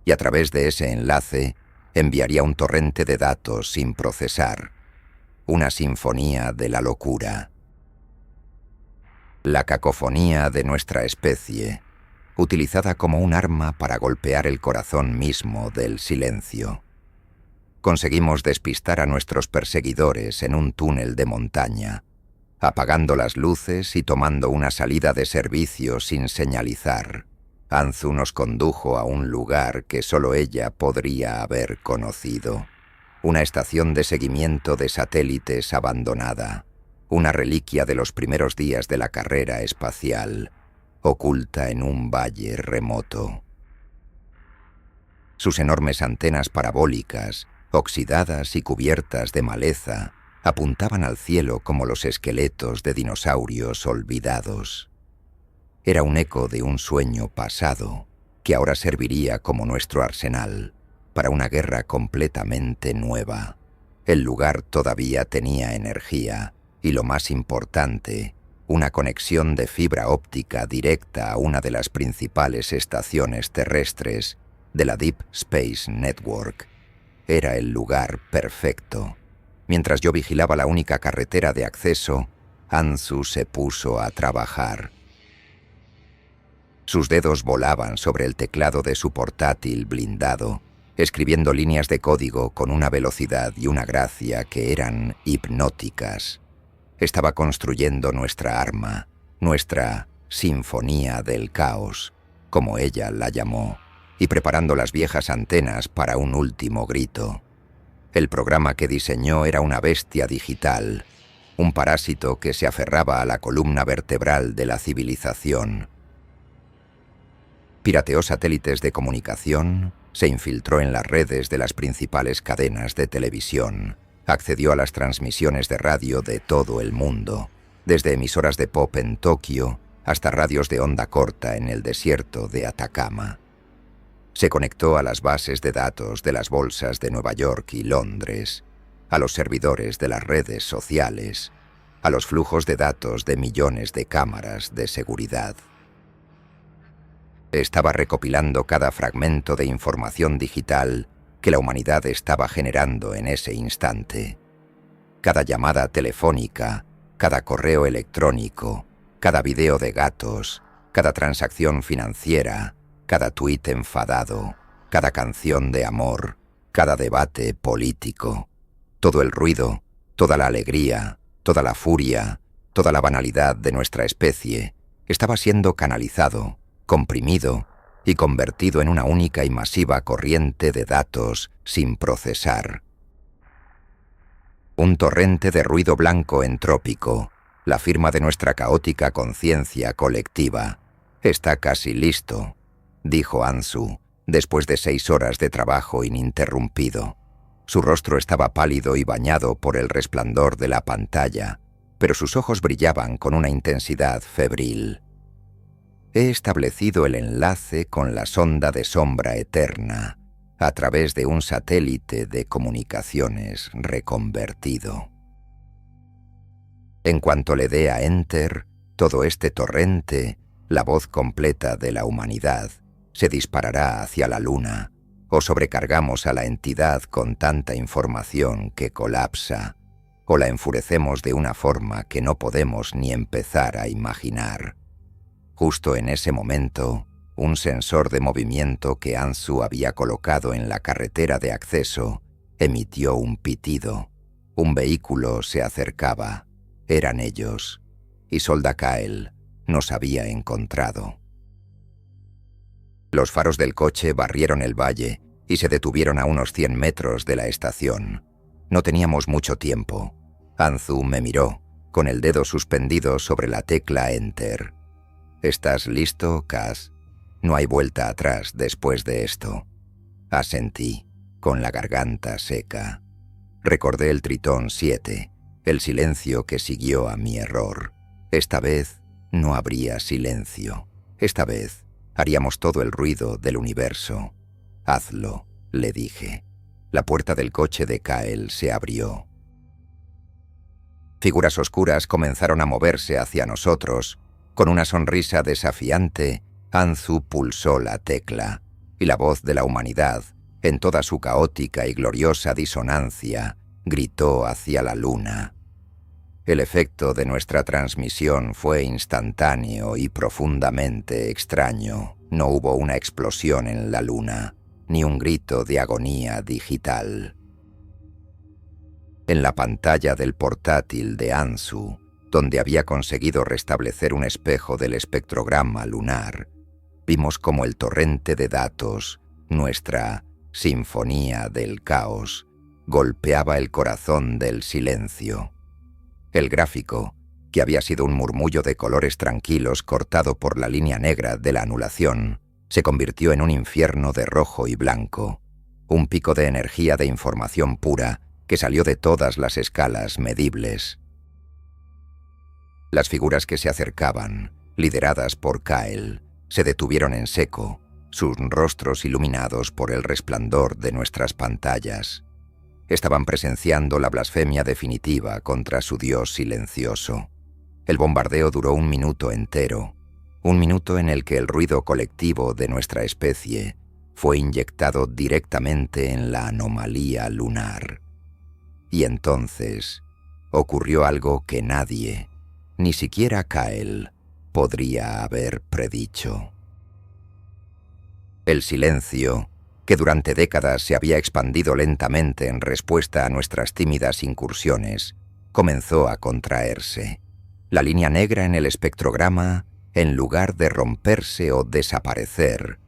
Y a través de ese enlace, enviaría un torrente de datos sin procesar. Una sinfonía de la locura. La cacofonía de nuestra especie, utilizada como un arma para golpear el corazón mismo del silencio. Conseguimos despistar a nuestros perseguidores en un túnel de montaña, apagando las luces y tomando una salida de servicio sin señalizar. Anzu nos condujo a un lugar que solo ella podría haber conocido. Una estación de seguimiento de satélites abandonada, una reliquia de los primeros días de la carrera espacial, oculta en un valle remoto. Sus enormes antenas parabólicas, oxidadas y cubiertas de maleza, apuntaban al cielo como los esqueletos de dinosaurios olvidados. Era un eco de un sueño pasado, que ahora serviría como nuestro arsenal para una guerra completamente nueva. El lugar todavía tenía energía y, lo más importante, una conexión de fibra óptica directa a una de las principales estaciones terrestres de la Deep Space Network. Era el lugar perfecto. Mientras yo vigilaba la única carretera de acceso, Anzu se puso a trabajar. Sus dedos volaban sobre el teclado de su portátil blindado, escribiendo líneas de código con una velocidad y una gracia que eran hipnóticas. Estaba construyendo nuestra arma, nuestra sinfonía del caos, como ella la llamó, y preparando las viejas antenas para un último grito. El programa que diseñó era una bestia digital, un parásito que se aferraba a la columna vertebral de la civilización. Pirateó satélites de comunicación, se infiltró en las redes de las principales cadenas de televisión, accedió a las transmisiones de radio de todo el mundo, desde emisoras de pop en Tokio hasta radios de onda corta en el desierto de Atacama. Se conectó a las bases de datos de las bolsas de Nueva York y Londres, a los servidores de las redes sociales, a los flujos de datos de millones de cámaras de seguridad. Estaba recopilando cada fragmento de información digital que la humanidad estaba generando en ese instante. Cada llamada telefónica, cada correo electrónico, cada video de gatos, cada transacción financiera, cada tuit enfadado, cada canción de amor, cada debate político. Todo el ruido, toda la alegría, toda la furia, toda la banalidad de nuestra especie estaba siendo canalizado, comprimido y convertido en una única y masiva corriente de datos sin procesar. Un torrente de ruido blanco entrópico, la firma de nuestra caótica conciencia colectiva. Está casi listo, dijo Anzu, después de 6 horas de trabajo ininterrumpido. Su rostro estaba pálido y bañado por el resplandor de la pantalla, pero sus ojos brillaban con una intensidad febril. He establecido el enlace con la sonda de sombra eterna a través de un satélite de comunicaciones reconvertido. En cuanto le dé a Enter, todo este torrente, la voz completa de la humanidad, se disparará hacia la Luna, o sobrecargamos a la entidad con tanta información que colapsa, o la enfurecemos de una forma que no podemos ni empezar a imaginar. Justo en ese momento, un sensor de movimiento que Anzu había colocado en la carretera de acceso emitió un pitido. Un vehículo se acercaba. Eran ellos, y Soldakael nos había encontrado. Los faros del coche barrieron el valle y se detuvieron a unos 100 metros de la estación. No teníamos mucho tiempo. Anzu me miró, con el dedo suspendido sobre la tecla Enter. ¿Estás listo, Kaz? No hay vuelta atrás después de esto. Asentí, con la garganta seca. Recordé el Tritón 7, el silencio que siguió a mi error. Esta vez no habría silencio. Esta vez haríamos todo el ruido del universo. Hazlo, le dije. La puerta del coche de Kael se abrió. Figuras oscuras comenzaron a moverse hacia nosotros. Con una sonrisa desafiante, Anzu pulsó la tecla, y la voz de la humanidad, en toda su caótica y gloriosa disonancia, gritó hacia la luna. El efecto de nuestra transmisión fue instantáneo y profundamente extraño. No hubo una explosión en la luna, ni un grito de agonía digital. En la pantalla del portátil de Anzu, donde había conseguido restablecer un espejo del espectrograma lunar, vimos como el torrente de datos, nuestra sinfonía del caos, golpeaba el corazón del silencio. El gráfico, que había sido un murmullo de colores tranquilos cortado por la línea negra de la anulación, se convirtió en un infierno de rojo y blanco, un pico de energía de información pura que salió de todas las escalas medibles. Las figuras que se acercaban, lideradas por Kael, se detuvieron en seco, sus rostros iluminados por el resplandor de nuestras pantallas. Estaban presenciando la blasfemia definitiva contra su Dios silencioso. El bombardeo duró 1 minuto entero, un minuto en el que el ruido colectivo de nuestra especie fue inyectado directamente en la anomalía lunar. Y entonces ocurrió algo que nadie, ni siquiera Kael, podría haber predicho. El silencio, que durante décadas se había expandido lentamente en respuesta a nuestras tímidas incursiones, comenzó a contraerse. La línea negra en el espectrograma, en lugar de romperse o desaparecer,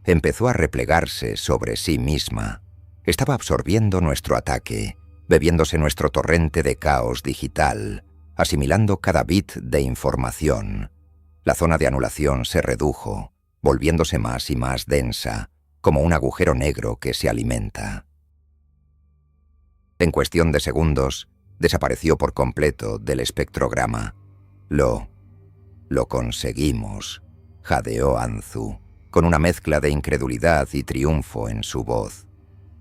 empezó a replegarse sobre sí misma. Estaba absorbiendo nuestro ataque, bebiéndose nuestro torrente de caos digital, asimilando cada bit de información. La zona de anulación se redujo, volviéndose más y más densa, como un agujero negro que se alimenta. En cuestión de segundos, desapareció por completo del espectrograma. Lo conseguimos, jadeó Anzu, con una mezcla de incredulidad y triunfo en su voz.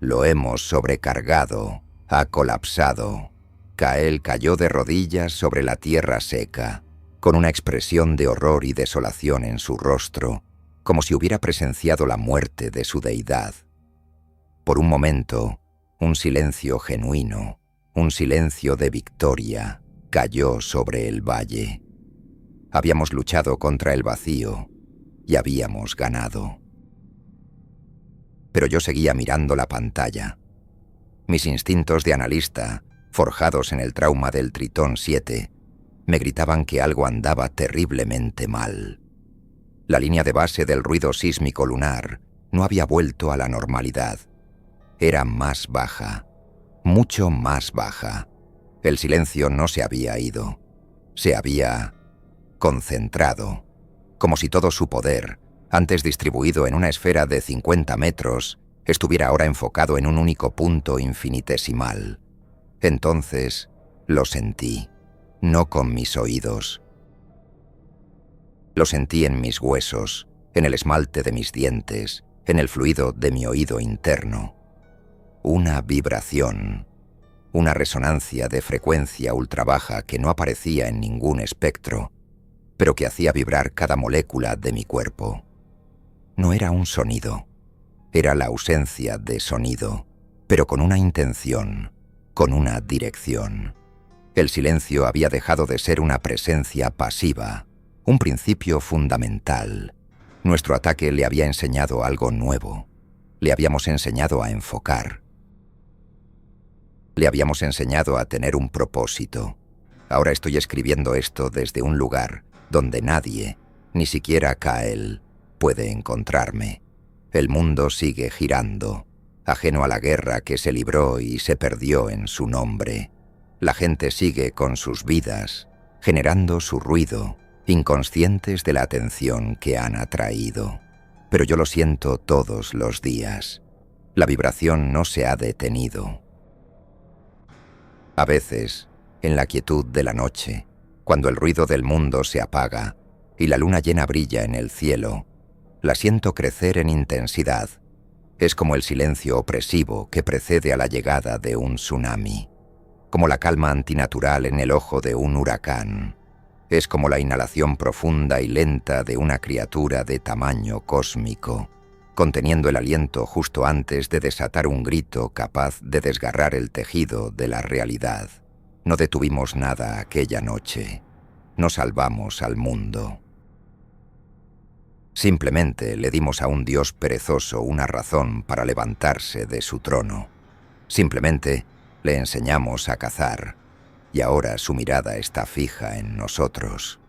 Lo hemos sobrecargado, ha colapsado. Kael cayó de rodillas sobre la tierra seca, con una expresión de horror y desolación en su rostro, como si hubiera presenciado la muerte de su deidad. Por un momento, un silencio genuino, un silencio de victoria, cayó sobre el valle. Habíamos luchado contra el vacío y habíamos ganado. Pero yo seguía mirando la pantalla. Mis instintos de analista, forjados en el trauma del Tritón 7, me gritaban que algo andaba terriblemente mal. La línea de base del ruido sísmico lunar no había vuelto a la normalidad. Era más baja, mucho más baja. El silencio no se había ido. Se había concentrado, como si todo su poder, antes distribuido en una esfera de 50 metros, estuviera ahora enfocado en un único punto infinitesimal. Entonces lo sentí, no con mis oídos. Lo sentí en mis huesos, en el esmalte de mis dientes, en el fluido de mi oído interno. Una vibración, una resonancia de frecuencia ultrabaja que no aparecía en ningún espectro, pero que hacía vibrar cada molécula de mi cuerpo. No era un sonido, era la ausencia de sonido, pero con una intención, con una dirección. El silencio había dejado de ser una presencia pasiva, un principio fundamental. Nuestro ataque le había enseñado algo nuevo. Le habíamos enseñado a enfocar. Le habíamos enseñado a tener un propósito. Ahora estoy escribiendo esto desde un lugar donde nadie, ni siquiera Kael, puede encontrarme. El mundo sigue girando, ajeno a la guerra que se libró y se perdió en su nombre. La gente sigue con sus vidas, generando su ruido, inconscientes de la atención que han atraído. Pero yo lo siento todos los días. La vibración no se ha detenido. A veces, En la quietud de la noche, cuando el ruido del mundo se apaga y la luna llena brilla en el cielo, la siento crecer en intensidad. Es como el silencio opresivo que precede a la llegada de un tsunami, como la calma antinatural en el ojo de un huracán. Es como la inhalación profunda y lenta de una criatura de tamaño cósmico, conteniendo el aliento justo antes de desatar un grito capaz de desgarrar el tejido de la realidad. No detuvimos nada aquella noche. No salvamos al mundo. Simplemente le dimos a un dios perezoso una razón para levantarse de su trono. Simplemente le enseñamos a cazar, y ahora su mirada está fija en nosotros.